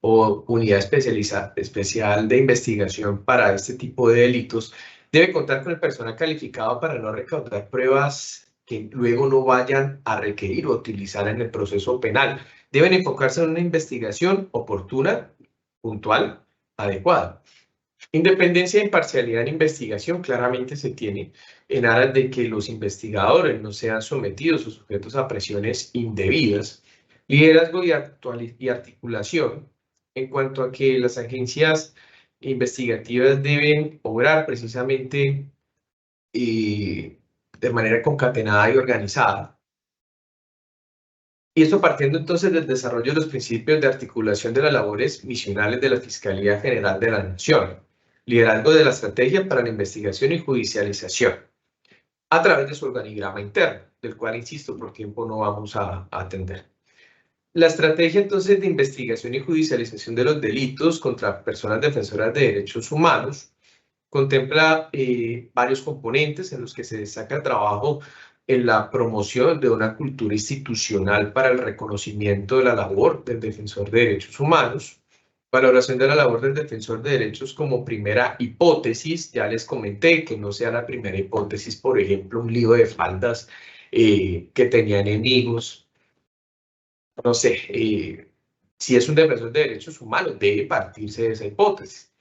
o Unidad Especial de Investigación para este tipo de delitos, debe contar con el personal calificado para no recaudar pruebas que luego no vayan a requerir o utilizar en el proceso penal. Deben enfocarse en una investigación oportuna, puntual, adecuada. Independencia e imparcialidad en investigación claramente se tiene en aras de que los investigadores no sean sometidos o sujetos a presiones indebidas. Liderazgo y articulación en cuanto a que las agencias investigativas deben obrar precisamente de manera concatenada y organizada. Y esto partiendo entonces del desarrollo de los principios de articulación de las labores misionales de la Fiscalía General de la Nación. Liderazgo de la estrategia para la investigación y judicialización a través de su organigrama interno, del cual, insisto, por tiempo no vamos a atender. La estrategia entonces de investigación y judicialización de los delitos contra personas defensoras de derechos humanos contempla varios componentes en los que se destaca el trabajo en la promoción de una cultura institucional para el reconocimiento de la labor del defensor de derechos humanos, valoración de la labor del defensor de derechos como primera hipótesis. Ya les comenté que no sea la primera hipótesis, por ejemplo, un lío de faldas que tenía enemigos. No sé, si es un defensor de derechos humanos, debe partirse de esa hipótesis.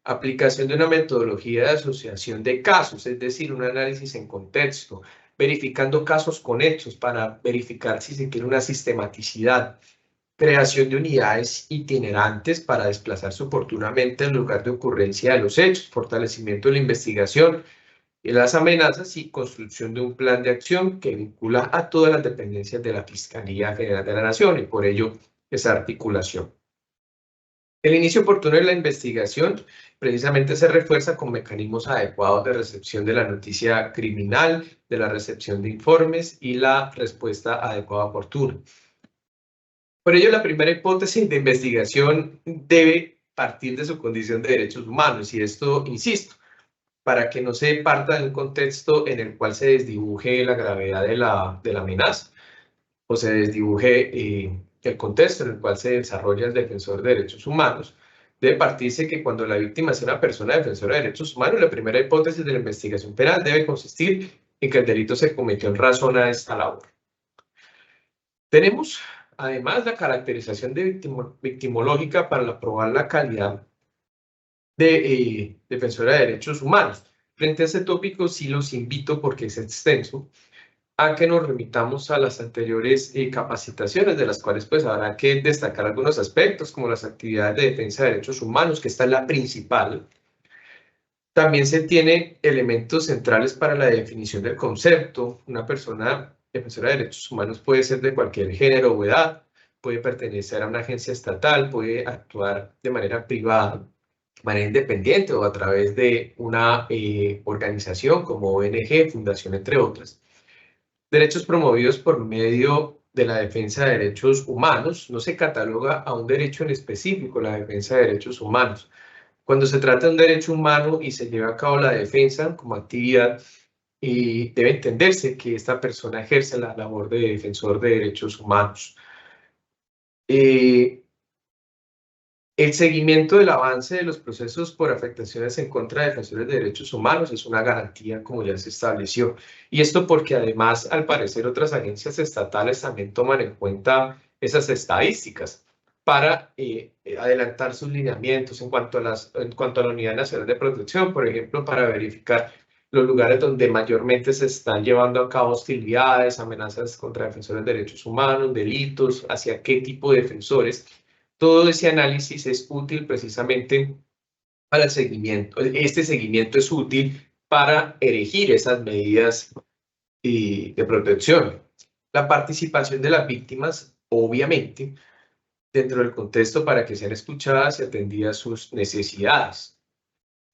Aplicación de una metodología de asociación de casos, es decir, un análisis en contexto, verificando casos con hechos para verificar si se quiere una sistematicidad. Creación de unidades itinerantes para desplazarse oportunamente al lugar de ocurrencia de los hechos, fortalecimiento de la investigación y las amenazas y construcción de un plan de acción que vincula a todas las dependencias de la Fiscalía General de la Nación y por ello esa articulación. El inicio oportuno de la investigación precisamente se refuerza con mecanismos adecuados de recepción de la noticia criminal, de la recepción de informes y la respuesta adecuada oportuna. Por ello, la primera hipótesis de investigación debe partir de su condición de derechos humanos, y esto, insisto, para que no se parta de un contexto en el cual se desdibuje la gravedad de la amenaza o se desdibuje el contexto en el cual se desarrolla el defensor de derechos humanos. Debe partirse que cuando la víctima es una persona defensora de derechos humanos, la primera hipótesis de la investigación penal debe consistir en que el delito se cometió en razón a esta labor. Tenemos además la caracterización de victimológica para probar la calidad de defensora de derechos humanos. Frente a ese tópico sí los invito, porque es extenso, a que nos remitamos a las anteriores capacitaciones, de las cuales pues habrá que destacar algunos aspectos, como las actividades de defensa de derechos humanos, que esta es la principal. También se tiene elementos centrales para la definición del concepto. Una persona defensora de derechos humanos puede ser de cualquier género o edad, puede pertenecer a una agencia estatal, puede actuar de manera privada, de manera independiente o a través de una organización como ONG, fundación, entre otras. Derechos promovidos por medio de la defensa de derechos humanos. No se cataloga a un derecho en específico la defensa de derechos humanos. Cuando se trata de un derecho humano y se lleva a cabo la defensa como actividad, debe entenderse que esta persona ejerce la labor de defensor de derechos humanos. El seguimiento del avance de los procesos por afectaciones en contra de defensores de derechos humanos es una garantía, como ya se estableció. Y esto porque además, al parecer, otras agencias estatales también toman en cuenta esas estadísticas para adelantar sus lineamientos en cuanto a la Unidad Nacional de Protección, por ejemplo, para verificar los lugares donde mayormente se están llevando a cabo hostilidades, amenazas contra defensores de derechos humanos, delitos, hacia qué tipo de defensores. Todo ese análisis es útil precisamente para el seguimiento. Este seguimiento es útil para erigir esas medidas de protección. La participación de las víctimas, obviamente, dentro del contexto para que sean escuchadas y atendidas sus necesidades.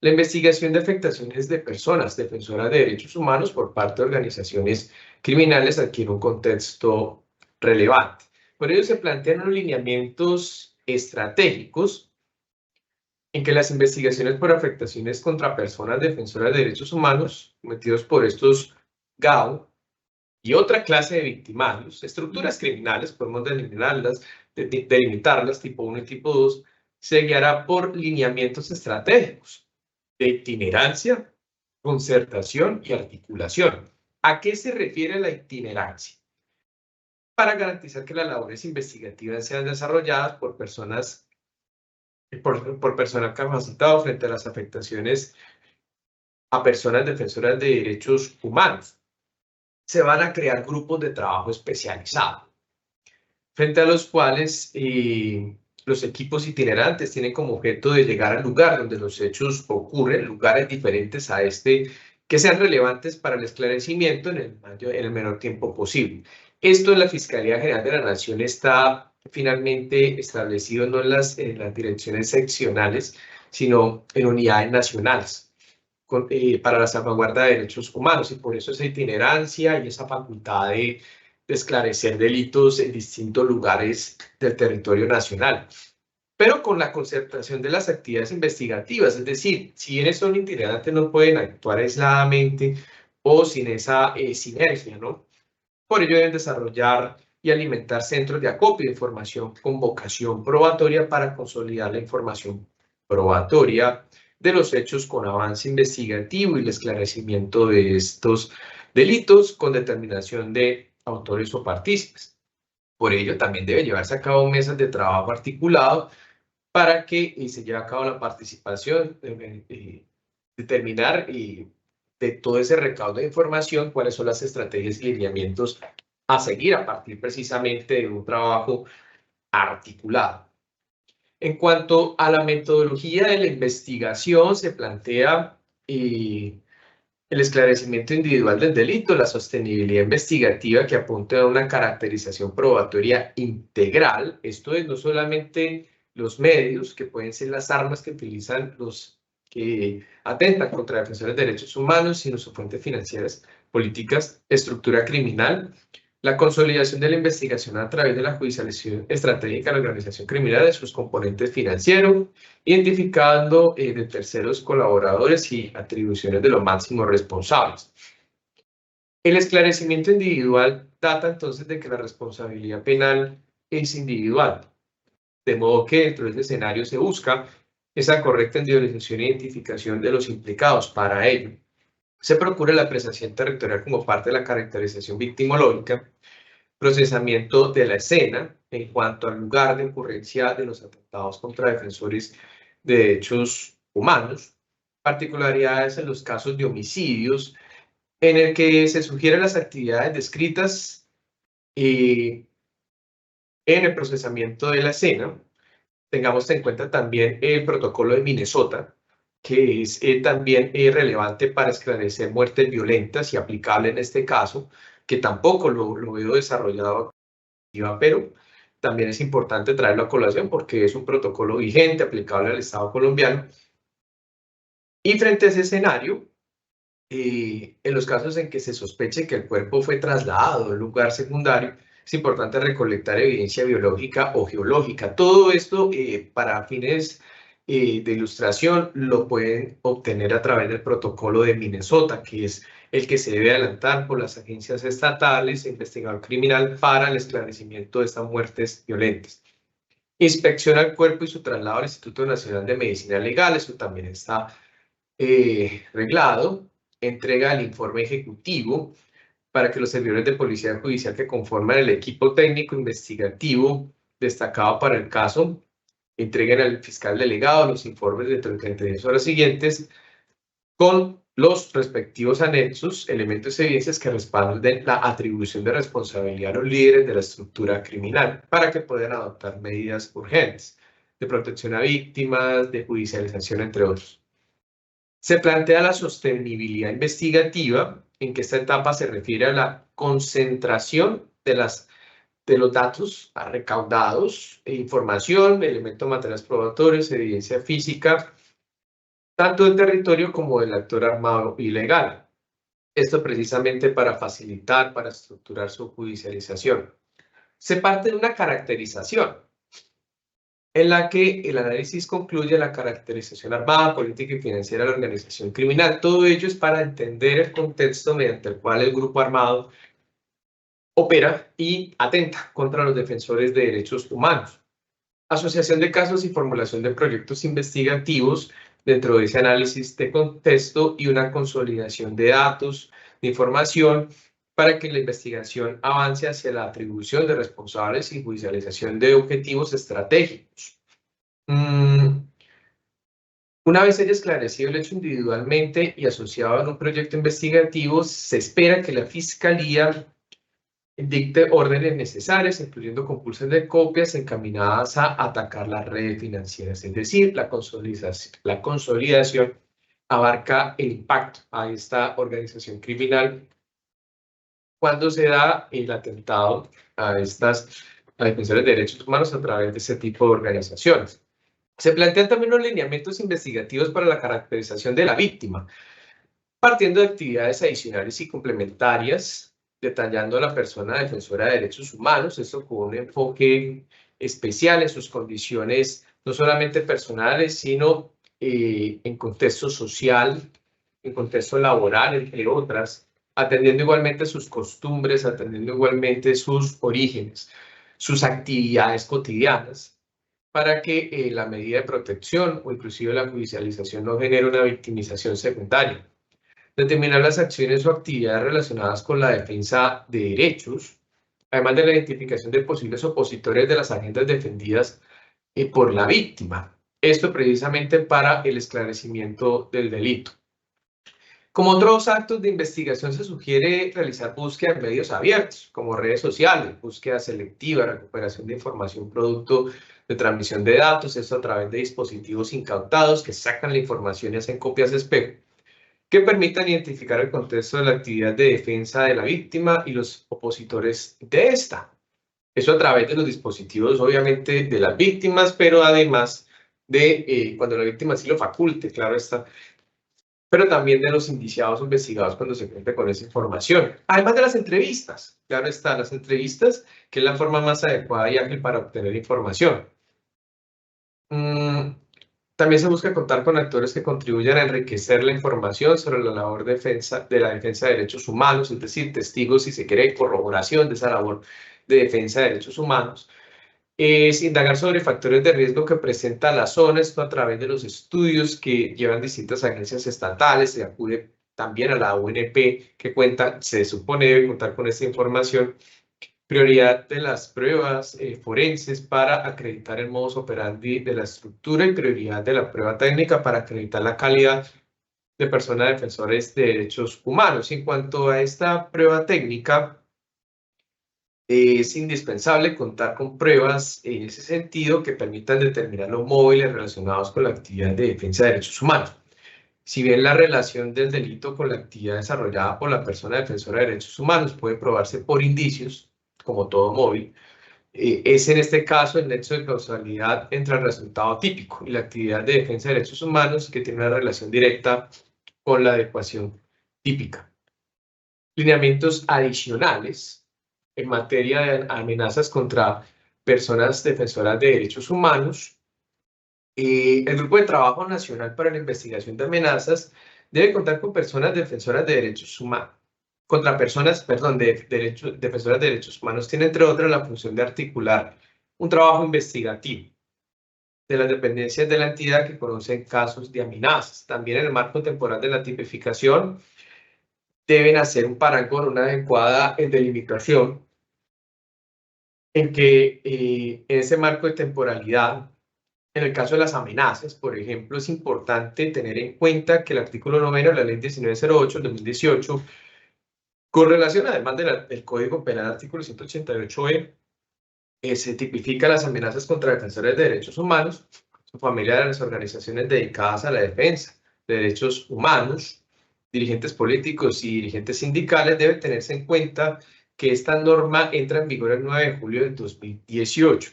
La investigación de afectaciones de personas defensoras de derechos humanos por parte de organizaciones criminales adquiere un contexto relevante. Por ello se plantean los lineamientos estratégicos en que las investigaciones por afectaciones contra personas defensoras de derechos humanos cometidos por estos GAO y otra clase de victimarios, estructuras criminales, podemos delimitarlas tipo 1 y tipo 2, se guiará por lineamientos estratégicos de itinerancia, concertación y articulación. ¿A qué se refiere la itinerancia? Para garantizar que las labores investigativas sean desarrolladas por personas, por personal capacitado frente a las afectaciones a personas defensoras de derechos humanos. Se van a crear grupos de trabajo especializados, frente a los cuales los equipos itinerantes tienen como objeto de llegar al lugar donde los hechos ocurren, lugares diferentes a este, que sean relevantes para el esclarecimiento en el menor tiempo posible. Esto en la Fiscalía General de la Nación está finalmente establecido no en las direcciones seccionales, sino en unidades nacionales para la salvaguarda de derechos humanos, y por eso esa itinerancia y esa facultad de esclarecer delitos en distintos lugares del territorio nacional, pero con la concertación de las actividades investigativas, es decir, si bien son itinerantes no pueden actuar aisladamente o sin esa sinergia, ¿no? Por ello deben desarrollar y alimentar centros de acopio de información con vocación probatoria para consolidar la información probatoria de los hechos con avance investigativo y el esclarecimiento de estos delitos con determinación de autores o partícipes. Por ello, también debe llevarse a cabo mesas de trabajo articulado para que se lleve a cabo la participación, determinar de todo ese recaudo de información cuáles son las estrategias y lineamientos a seguir a partir precisamente de un trabajo articulado. En cuanto a la metodología de la investigación, se plantea el esclarecimiento individual del delito, la sostenibilidad investigativa que apunta a una caracterización probatoria integral. Esto es no solamente los medios, que pueden ser las armas que utilizan los que atentan contra defensores de derechos humanos, sino sus fuentes financieras, políticas, estructura criminal, la consolidación de la investigación a través de la judicialización estratégica de la organización criminal de sus componentes financieros, identificando de terceros colaboradores y atribuciones de los máximos responsables. El esclarecimiento individual data entonces de que la responsabilidad penal es individual, de modo que dentro de ese escenario se busca esa correcta individualización e identificación de los implicados. Para ello, se procura la apreciación territorial como parte de la caracterización victimológica, procesamiento de la escena en cuanto al lugar de ocurrencia de los atentados contra defensores de derechos humanos, particularidades en los casos de homicidios, en el que se sugieren las actividades descritas en el procesamiento de la escena. Tengamos en cuenta también el protocolo de Minnesota, que es también relevante para esclarecer muertes violentas y aplicable en este caso, que tampoco lo veo desarrollado, pero también es importante traerlo a colación porque es un protocolo vigente, aplicable al Estado colombiano. Y frente a ese escenario, en los casos en que se sospeche que el cuerpo fue trasladado a un lugar secundario, es importante recolectar evidencia biológica o geológica. Todo esto para fines de ilustración lo pueden obtener a través del protocolo de Minnesota, que es el que se debe adelantar por las agencias estatales e investigador criminal para el esclarecimiento de estas muertes violentas. Inspecciona el cuerpo y su traslado al Instituto Nacional de Medicina Legal, eso también está reglado. Entrega el informe ejecutivo para que los servidores de policía judicial que conforman el equipo técnico investigativo destacado para el caso entreguen al fiscal delegado los informes dentro de 36 horas siguientes con los respectivos anexos, elementos y evidencias que respalden la atribución de responsabilidad a los líderes de la estructura criminal para que puedan adoptar medidas urgentes de protección a víctimas, de judicialización, entre otros. Se plantea la sostenibilidad investigativa, en que esta etapa se refiere a la concentración de los datos recaudados, información, elementos materiales probatorios, evidencia física, tanto del territorio como del actor armado ilegal. Esto precisamente para facilitar, para estructurar su judicialización. Se parte de una caracterización, en la que el análisis concluye la caracterización armada, política y financiera de la organización criminal. Todo ello es para entender el contexto mediante el cual el grupo armado opera y atenta contra los defensores de derechos humanos. Asociación de casos y formulación de proyectos investigativos dentro de ese análisis de contexto y una consolidación de datos, de información, para que la investigación avance hacia la atribución de responsables y judicialización de objetivos estratégicos. Una vez haya esclarecido el hecho individualmente y asociado a un proyecto investigativo, se espera que la Fiscalía dicte órdenes necesarias, incluyendo compulsión de copias encaminadas a atacar las redes financieras. Es decir, la consolidación abarca el impacto a esta organización criminal cuando se da el atentado a defensores de derechos humanos a través de ese tipo de organizaciones. Se plantean también los lineamientos investigativos para la caracterización de la víctima, partiendo de actividades adicionales y complementarias, detallando a la persona defensora de derechos humanos, esto con un enfoque especial en sus condiciones, no solamente personales, sino en contexto social, en contexto laboral, entre otras, atendiendo igualmente sus costumbres, atendiendo igualmente sus orígenes, sus actividades cotidianas, para que la medida de protección o inclusive la judicialización no genere una victimización secundaria. Determinar las acciones o actividades relacionadas con la defensa de derechos, además de la identificación de posibles opositores de las agendas defendidas por la víctima. Esto precisamente para el esclarecimiento del delito. Como otros actos de investigación, se sugiere realizar búsqueda en medios abiertos, como redes sociales, búsqueda selectiva, recuperación de información producto de transmisión de datos, esto a través de dispositivos incautados que sacan la información y hacen copias espejo, que permitan identificar el contexto de la actividad de defensa de la víctima y los opositores de esta. Eso a través de los dispositivos, obviamente, de las víctimas, pero además de cuando la víctima sí lo faculte, claro está, pero también de los indiciados o investigados cuando se cuente con esa información. Además de las entrevistas, claro está, las entrevistas, que es la forma más adecuada y ágil para obtener información. También se busca contar con actores que contribuyan a enriquecer la información sobre la labor de la defensa de derechos humanos, es decir, testigos, si se quiere, corroboración de esa labor de defensa de derechos humanos. Es indagar sobre factores de riesgo que presenta la zona, esto a través de los estudios que llevan distintas agencias estatales, se acude también a la UNP que se supone debe contar con esta información. Prioridad de las pruebas forenses para acreditar el modus operandi de la estructura y prioridad de la prueba técnica para acreditar la calidad de personas defensores de derechos humanos. En cuanto a esta prueba técnica, es indispensable contar con pruebas en ese sentido que permitan determinar los móviles relacionados con la actividad de defensa de derechos humanos. Si bien la relación del delito con la actividad desarrollada por la persona defensora de derechos humanos puede probarse por indicios, como todo móvil, es en este caso el nexo de causalidad entre el resultado típico y la actividad de defensa de derechos humanos que tiene una relación directa con la adecuación típica. Lineamientos adicionales en materia de amenazas contra personas defensoras de derechos humanos. El Grupo de Trabajo Nacional para la Investigación de Amenazas debe contar con personas defensoras de derechos humanos. Contra personas, perdón, defensoras de derechos humanos, tiene entre otras la función de articular un trabajo investigativo de las dependencias de la entidad que conocen casos de amenazas. También en el marco temporal de la tipificación deben hacer un parangón, una adecuada delimitación en que en ese marco de temporalidad, en el caso de las amenazas, por ejemplo, es importante tener en cuenta que el artículo 9 de la Ley 1908 del 2018, con relación además del Código Penal, artículo 188E, se tipifica las amenazas contra defensores de derechos humanos, su familia de las organizaciones dedicadas a la defensa de derechos humanos, dirigentes políticos y dirigentes sindicales, debe tenerse en cuenta que esta norma entra en vigor el 9 de julio del 2018.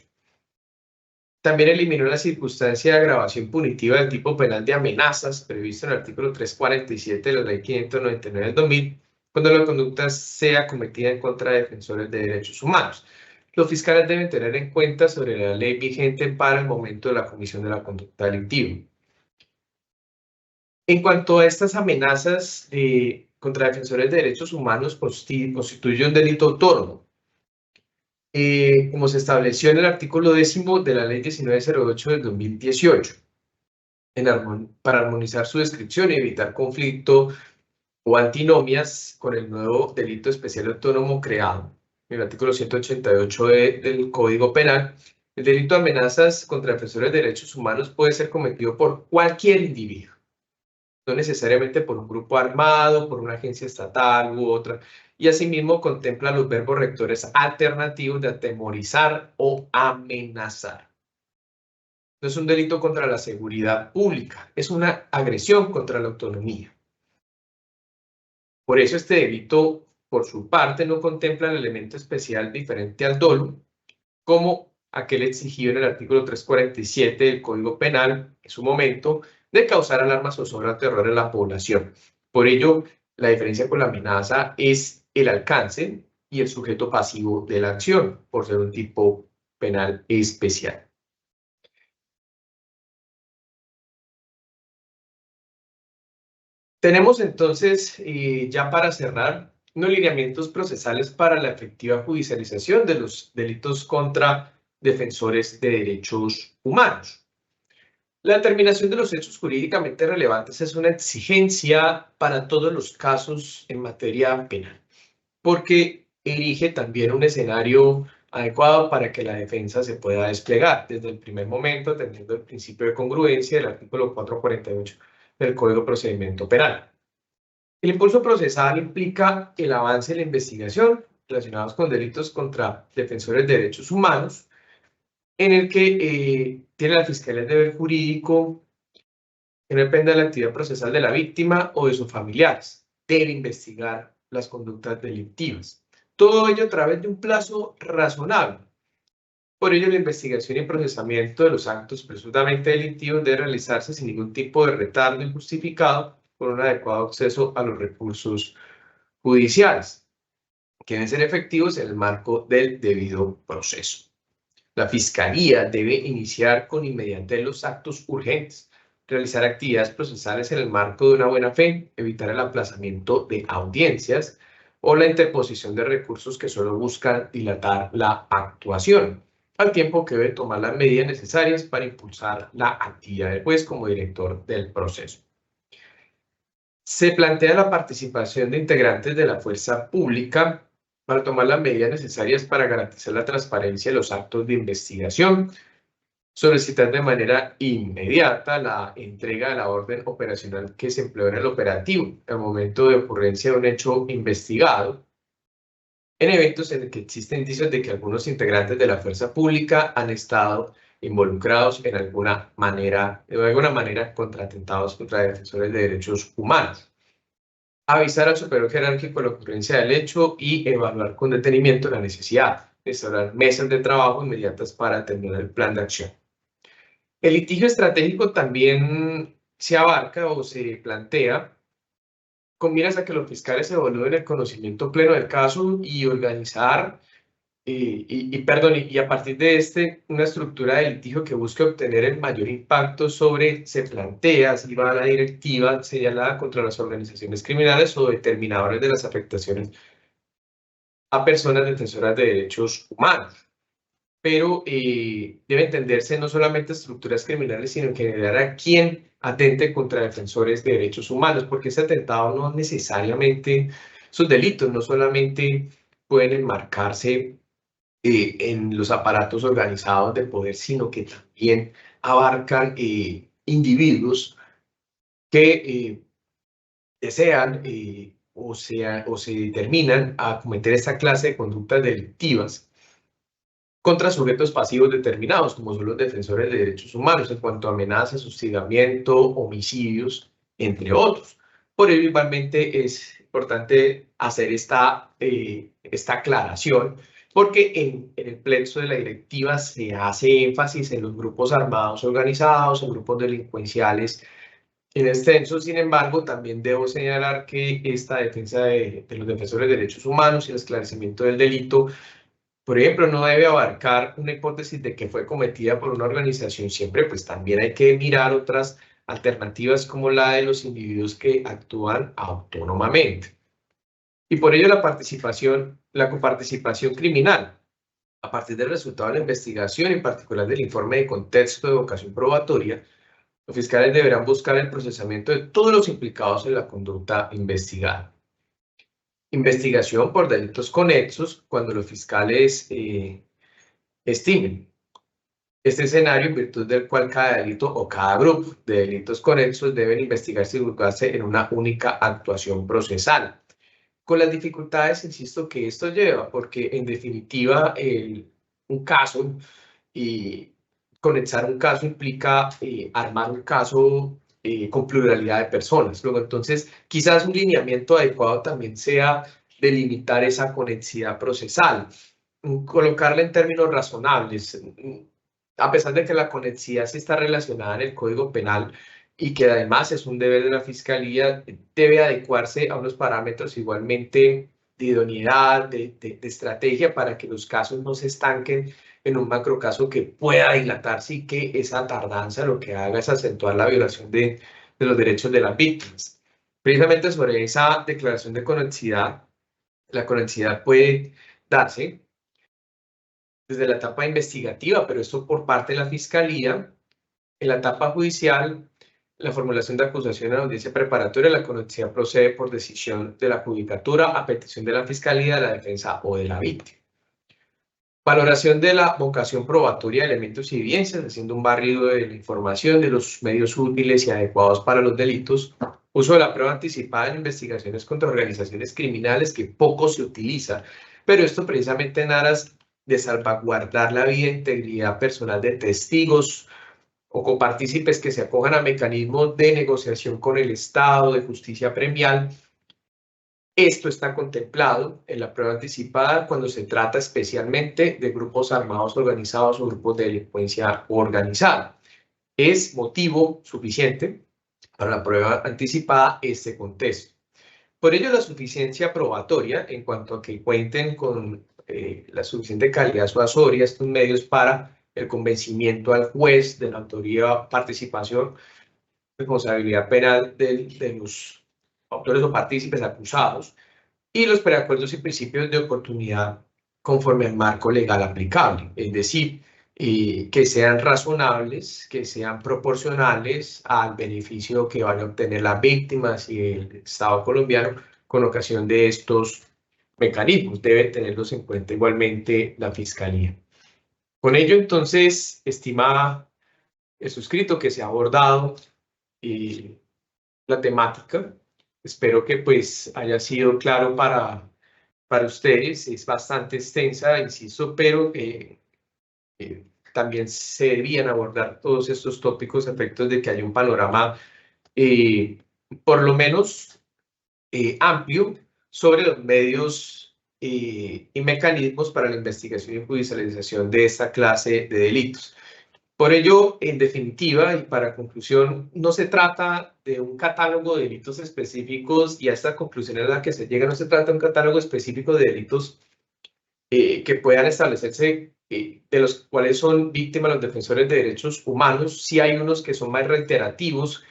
También eliminó la circunstancia de agravación punitiva del tipo penal de amenazas, previsto en el artículo 347 de la Ley 599 del 2000, cuando la conducta sea cometida en contra de defensores de derechos humanos. Los fiscales deben tener en cuenta sobre la ley vigente para el momento de la comisión de la conducta delictiva. En cuanto a estas amenazas contra defensores de derechos humanos, constituye un delito autónomo. Como se estableció en el artículo 10 de la Ley 1908 del 2018, para armonizar su descripción y evitar conflicto o antinomias con el nuevo delito especial autónomo creado en el artículo 188 del Código Penal. El delito de amenazas contra defensores de derechos humanos puede ser cometido por cualquier individuo, no necesariamente por un grupo armado, por una agencia estatal u otra, y asimismo contempla los verbos rectores alternativos de atemorizar o amenazar. No es un delito contra la seguridad pública, es una agresión contra la autonomía. Por eso este delito, por su parte, no contempla el elemento especial diferente al dolo, como aquel exigido en el artículo 347 del Código Penal, en su momento, de causar alarma, zozobra o terror en la población. Por ello, la diferencia con la amenaza es el alcance y el sujeto pasivo de la acción, por ser un tipo penal especial. Tenemos entonces, ya para cerrar, unos lineamientos procesales para la efectiva judicialización de los delitos contra defensores de derechos humanos. La determinación de los hechos jurídicamente relevantes es una exigencia para todos los casos en materia penal, porque erige también un escenario adecuado para que la defensa se pueda desplegar desde el primer momento, atendiendo el principio de congruencia del artículo 448 del Código de Procedimiento Penal. El impulso procesal implica el avance en la investigación relacionados con delitos contra defensores de derechos humanos, en el que tiene la Fiscalía el deber jurídico, que no depende de la actividad procesal de la víctima o de sus familiares. Debe investigar las conductas delictivas. Todo ello a través de un plazo razonable. Por ello, la investigación y procesamiento de los actos presuntamente delictivos debe realizarse sin ningún tipo de retardo injustificado con un adecuado acceso a los recursos judiciales, que deben ser efectivos en el marco del debido proceso. La Fiscalía debe iniciar con inmediatez los actos urgentes, realizar actividades procesales en el marco de una buena fe, evitar el aplazamiento de audiencias o la interposición de recursos que solo buscan dilatar la actuación, al tiempo que debe tomar las medidas necesarias para impulsar la actividad del juez como director del proceso. Se plantea la participación de integrantes de la fuerza pública para tomar las medidas necesarias para garantizar la transparencia de los actos de investigación, solicitar de manera inmediata la entrega de la orden operacional que se empleó en el operativo al momento de ocurrencia de un hecho investigado, en eventos en los que existen indicios de que algunos integrantes de la fuerza pública han estado involucrados en alguna manera, contra atentados contra defensores de derechos humanos. Avisar al superior jerárquico la ocurrencia del hecho y evaluar con detenimiento la necesidad de instaurar mesas de trabajo inmediatas para atender el plan de acción. El litigio estratégico también se abarca o se plantea con miras a que los fiscales evalúen el conocimiento pleno del caso y organizar y a partir de una estructura de litigio que busque obtener el mayor impacto se plantea si va a la directiva señalada contra las organizaciones criminales o determinadores de las afectaciones a personas defensoras de derechos humanos. Pero debe entenderse no solamente estructuras criminales, sino en general a quien atente contra defensores de derechos humanos, porque ese atentado no necesariamente, sus delitos no solamente pueden enmarcarse en los aparatos organizados de poder, sino que también abarcan individuos que desean o se determinan a cometer esta clase de conductas delictivas contra sujetos pasivos determinados, como son los defensores de derechos humanos, en cuanto a amenazas, hostigamiento, homicidios entre otros. Por ello, igualmente es importante hacer esta aclaración, porque en el plexo de la directiva se hace énfasis en los grupos armados organizados, en grupos delincuenciales en extenso. Sin embargo, también debo señalar que esta defensa de los defensores de derechos humanos y el esclarecimiento del delito, por ejemplo, no debe abarcar una hipótesis de que fue cometida por una organización siempre, pues también hay que mirar otras alternativas como la de los individuos que actúan autónomamente. Y por ello la coparticipación criminal, a partir del resultado de la investigación, en particular del informe de contexto de vocación probatoria, los fiscales deberán buscar el procesamiento de todos los implicados en la conducta investigada. Investigación por delitos conexos, cuando los fiscales estimen este escenario, en virtud del cual cada delito o cada grupo de delitos conexos deben investigarse y juzgarse en una única actuación procesal. Con las dificultades, insisto, que esto lleva, porque en definitiva un caso y conexar un caso implica armar un caso con pluralidad de personas. Luego, entonces, quizás un lineamiento adecuado también sea delimitar esa conexidad procesal, colocarla en términos razonables. A pesar de que la conexidad sí está relacionada en el Código Penal y que además es un deber de la Fiscalía, debe adecuarse a unos parámetros igualmente de idoneidad, de estrategia, para que los casos no se estanquen en un macrocaso que pueda dilatarse y que esa tardanza lo que haga es acentuar la violación de los derechos de las víctimas. Precisamente sobre esa declaración de conexidad, la conexidad puede darse desde la etapa investigativa, pero esto por parte de la Fiscalía. En la etapa judicial, la formulación de acusación en la audiencia preparatoria, la conexidad procede por decisión de la judicatura a petición de la Fiscalía, de la defensa o de la víctima. Valoración de la vocación probatoria de elementos y evidencias, haciendo un barrido de la información de los medios útiles y adecuados para los delitos. Uso de la prueba anticipada en investigaciones contra organizaciones criminales, que poco se utiliza, pero esto precisamente en aras de salvaguardar la vida e integridad personal de testigos o copartícipes que se acojan a mecanismos de negociación con el Estado, de justicia premial. Esto está contemplado en la prueba anticipada cuando se trata especialmente de grupos armados organizados o grupos de delincuencia organizada. Es motivo suficiente para la prueba anticipada este contexto. Por ello, la suficiencia probatoria, en cuanto a que cuenten con la suficiente calidad suasoria estos medios para el convencimiento al juez de la autoría, participación, responsabilidad penal de los autores o partícipes acusados, y los preacuerdos y principios de oportunidad conforme al marco legal aplicable, es decir, que sean razonables, que sean proporcionales al beneficio que van a obtener las víctimas y el Estado colombiano con ocasión de estos mecanismos. Debe tenerlos en cuenta igualmente la Fiscalía. Con ello, entonces, estima el suscrito que se ha abordado la temática. Espero que pues haya sido claro para ustedes. Es bastante extensa, insisto, pero también se debían abordar todos estos tópicos a efectos de que haya un panorama por lo menos amplio sobre los medios y mecanismos para la investigación y judicialización de esta clase de delitos. Por ello, en definitiva, y para conclusión, no se trata de un catálogo de delitos específicos, y a esta conclusión es la que se llega, no se trata de un catálogo específico de delitos que puedan establecerse, de los cuales son víctimas los defensores de derechos humanos. Sí hay unos que son más reiterativos,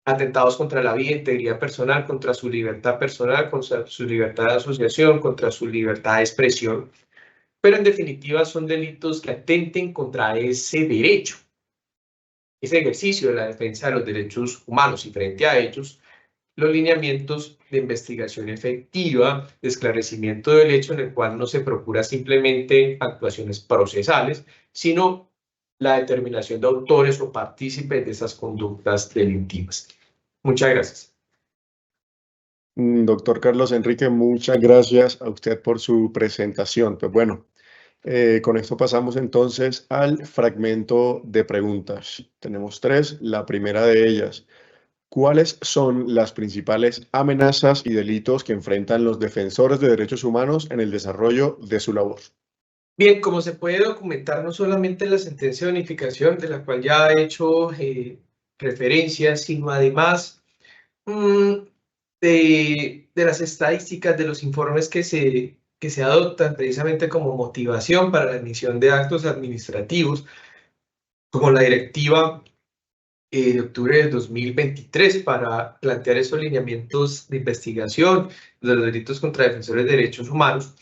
atentados contra la vida e integridad personal, contra su libertad personal, contra su libertad de asociación, contra su libertad de expresión. Pero en definitiva son delitos que atenten contra ese derecho, ese ejercicio de la defensa de los derechos humanos, y frente a ellos los lineamientos de investigación efectiva, de esclarecimiento del hecho, en el cual no se procura simplemente actuaciones procesales, sino la determinación de autores o partícipes de esas conductas delictivas. Muchas gracias. Doctor Carlos Enrique, muchas gracias a usted por su presentación. Pues bueno, con esto pasamos entonces al fragmento de preguntas. Tenemos tres. La primera de ellas: ¿cuáles son las principales amenazas y delitos que enfrentan los defensores de derechos humanos en el desarrollo de su labor? Bien, como se puede documentar no solamente en la sentencia de unificación, de la cual ya he hecho referencia, sino además mm, de las estadísticas, de los informes que se adoptan precisamente como motivación para la emisión de actos administrativos, como la directiva de octubre de 2023 para plantear esos lineamientos de investigación de los delitos contra defensores de derechos humanos.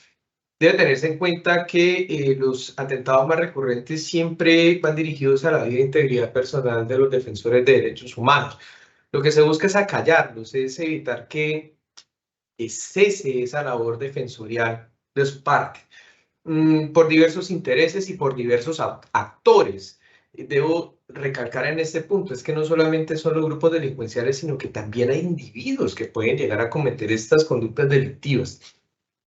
Debe tenerse en cuenta que los atentados más recurrentes siempre van dirigidos a la vida e integridad personal de los defensores de derechos humanos. Lo que se busca es acallarlos, es evitar que cese esa labor defensorial de su parte, por diversos intereses y por diversos actores. Debo recalcar en este punto, es que no solamente son los grupos delincuenciales, sino que también hay individuos que pueden llegar a cometer estas conductas delictivas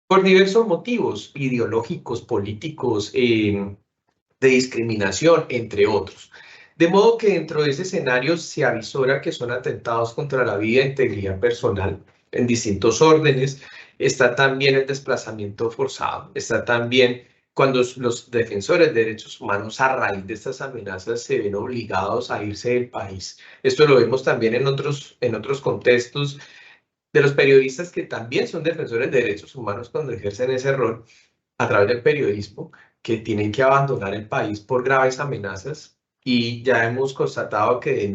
por diversos motivos ideológicos, políticos, de discriminación, entre otros. De modo que dentro de ese escenario se avisora que son atentados contra la vida e integridad personal en distintos órdenes. Está también el desplazamiento forzado, está también cuando los defensores de derechos humanos a raíz de estas amenazas se ven obligados a irse del país. Esto lo vemos también en otros contextos de los periodistas que también son defensores de derechos humanos cuando ejercen ese rol a través del periodismo, que tienen que abandonar el país por graves amenazas, y ya hemos constatado que de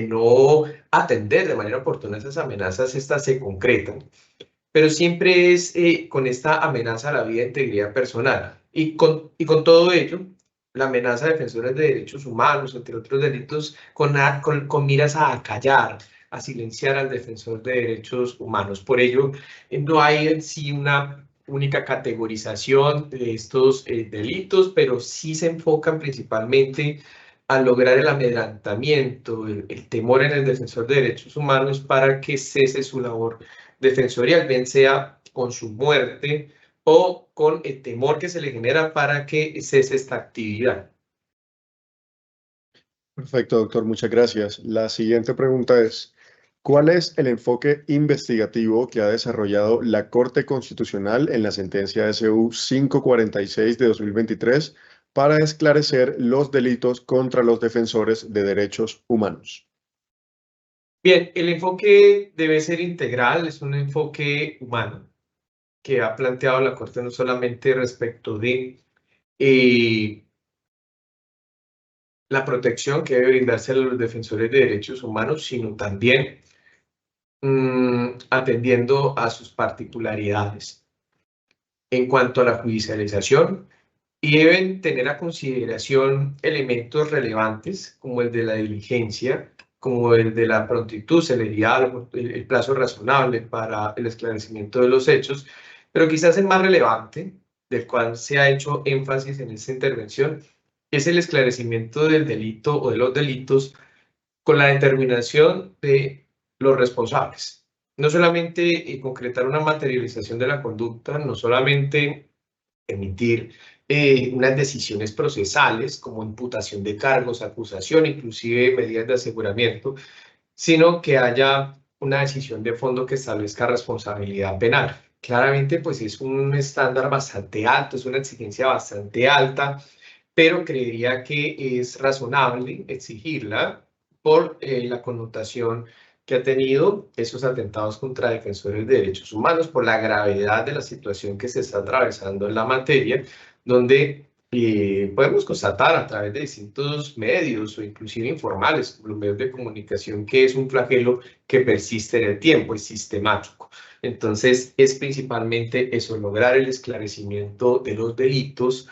no atender de manera oportuna esas amenazas, estas se concretan, pero siempre es con esta amenaza a la vida e integridad personal. Y con todo ello, la amenaza a defensores de derechos humanos, entre otros delitos, con miras a acallar, a silenciar al defensor de derechos humanos. Por ello, no hay en sí una única categorización de estos delitos, pero sí se enfocan principalmente a lograr el amedrentamiento, el temor en el defensor de derechos humanos para que cese su labor defensorial, bien sea con su muerte o con el temor que se le genera para que cese esta actividad. Perfecto, doctor, muchas gracias. La siguiente pregunta es, ¿cuál es el enfoque investigativo que ha desarrollado la Corte Constitucional en la sentencia SU 546 de 2023 para esclarecer los delitos contra los defensores de derechos humanos? Bien, el enfoque debe ser integral, es un enfoque humano que ha planteado la Corte no solamente respecto de la protección que debe brindarse a los defensores de derechos humanos, sino también atendiendo a sus particularidades en cuanto a la judicialización, y deben tener a consideración elementos relevantes como el de la diligencia, como el de la prontitud, celeridad, el plazo razonable para el esclarecimiento de los hechos, pero quizás el más relevante, del cual se ha hecho énfasis en esta intervención, es el esclarecimiento del delito o de los delitos con la determinación de los responsables. No solamente concretar una materialización de la conducta, no solamente emitir unas decisiones procesales como imputación de cargos, acusación, inclusive medidas de aseguramiento, sino que haya una decisión de fondo que establezca responsabilidad penal. Claramente, pues es un estándar bastante alto, es una exigencia bastante alta, pero creería que es razonable exigirla por la connotación que ha tenido esos atentados contra defensores de derechos humanos, por la gravedad de la situación que se está atravesando en la materia, donde podemos constatar a través de distintos medios o inclusive informales, como los medios de comunicación, que es un flagelo que persiste en el tiempo, es sistemático. Entonces, es principalmente eso, lograr el esclarecimiento de los delitos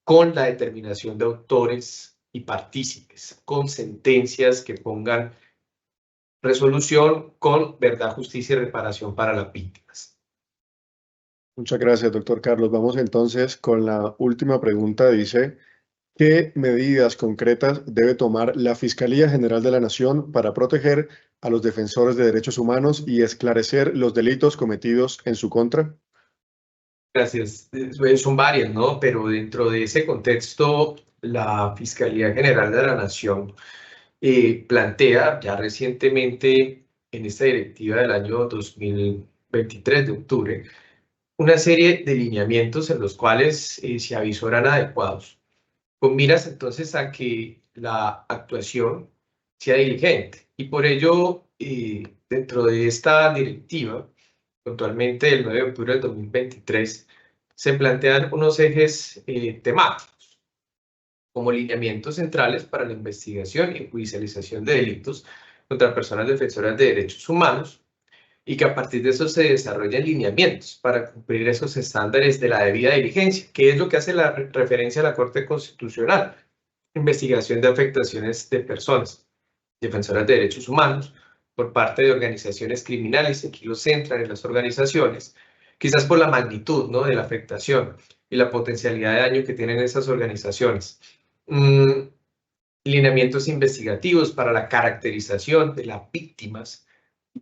con la determinación de autores y partícipes, con sentencias que pongan resolución con verdad, justicia y reparación para las víctimas. Muchas gracias, doctor Carlos. Vamos entonces con la última pregunta. Dice, ¿qué medidas concretas debe tomar la Fiscalía General de la Nación para proteger a los defensores de derechos humanos y esclarecer los delitos cometidos en su contra? Gracias. Son varias, ¿no? Pero dentro de ese contexto, la Fiscalía General de la Nación plantea ya recientemente en esta directiva del año 2023 de octubre una serie de lineamientos en los cuales se avisoran adecuados, con miras entonces a que la actuación sea diligente. Y por ello, dentro de esta directiva, puntualmente el 9 de octubre del 2023, se plantean unos ejes temáticos como lineamientos centrales para la investigación y judicialización de delitos contra personas defensoras de derechos humanos, y que a partir de eso se desarrollen lineamientos para cumplir esos estándares de la debida diligencia, que es lo que hace la referencia a la Corte Constitucional: investigación de afectaciones de personas defensoras de derechos humanos por parte de organizaciones criminales. Aquí lo centran en las organizaciones, quizás por la magnitud, ¿no?, de la afectación y la potencialidad de daño que tienen esas organizaciones. Lineamientos investigativos para la caracterización de las víctimas.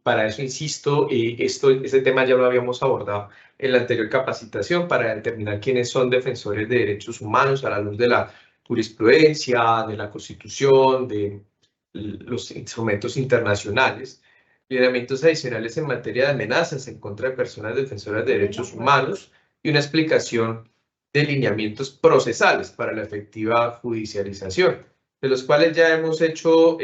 Para eso, insisto, este tema ya lo habíamos abordado en la anterior capacitación, para determinar quiénes son defensores de derechos humanos a la luz de la jurisprudencia, de la Constitución, de los instrumentos internacionales. Lineamientos adicionales en materia de amenazas en contra de personas defensoras de derechos humanos y una explicación de lineamientos procesales para la efectiva judicialización, de los cuales ya hemos hecho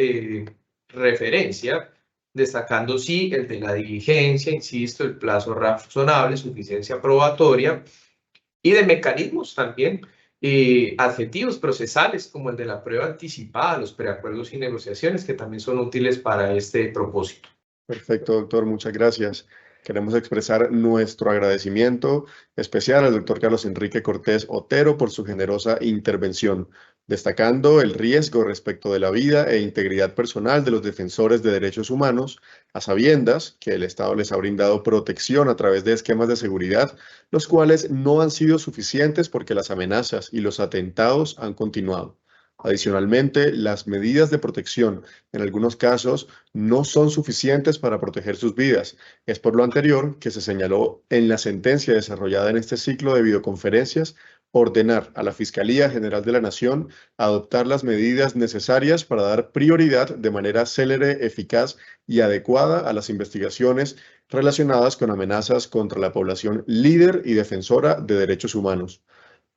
referencia, destacando sí el de la diligencia, insisto, el plazo razonable, suficiencia probatoria, y de mecanismos también adjetivos procesales como el de la prueba anticipada, los preacuerdos y negociaciones, que también son útiles para este propósito. Perfecto, doctor, muchas gracias. Queremos expresar nuestro agradecimiento especial al doctor Carlos Enrique Cortés Otero por su generosa intervención, destacando el riesgo respecto de la vida e integridad personal de los defensores de derechos humanos, a sabiendas que el Estado les ha brindado protección a través de esquemas de seguridad, los cuales no han sido suficientes porque las amenazas y los atentados han continuado. Adicionalmente, las medidas de protección en algunos casos no son suficientes para proteger sus vidas. Es por lo anterior que se señaló en la sentencia desarrollada en este ciclo de videoconferencias ordenar a la Fiscalía General de la Nación adoptar las medidas necesarias para dar prioridad de manera célere, eficaz y adecuada a las investigaciones relacionadas con amenazas contra la población líder y defensora de derechos humanos.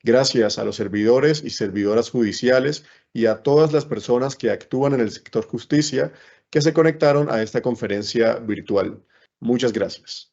Gracias a los servidores y servidoras judiciales y a todas las personas que actúan en el sector justicia que se conectaron a esta conferencia virtual. Muchas gracias.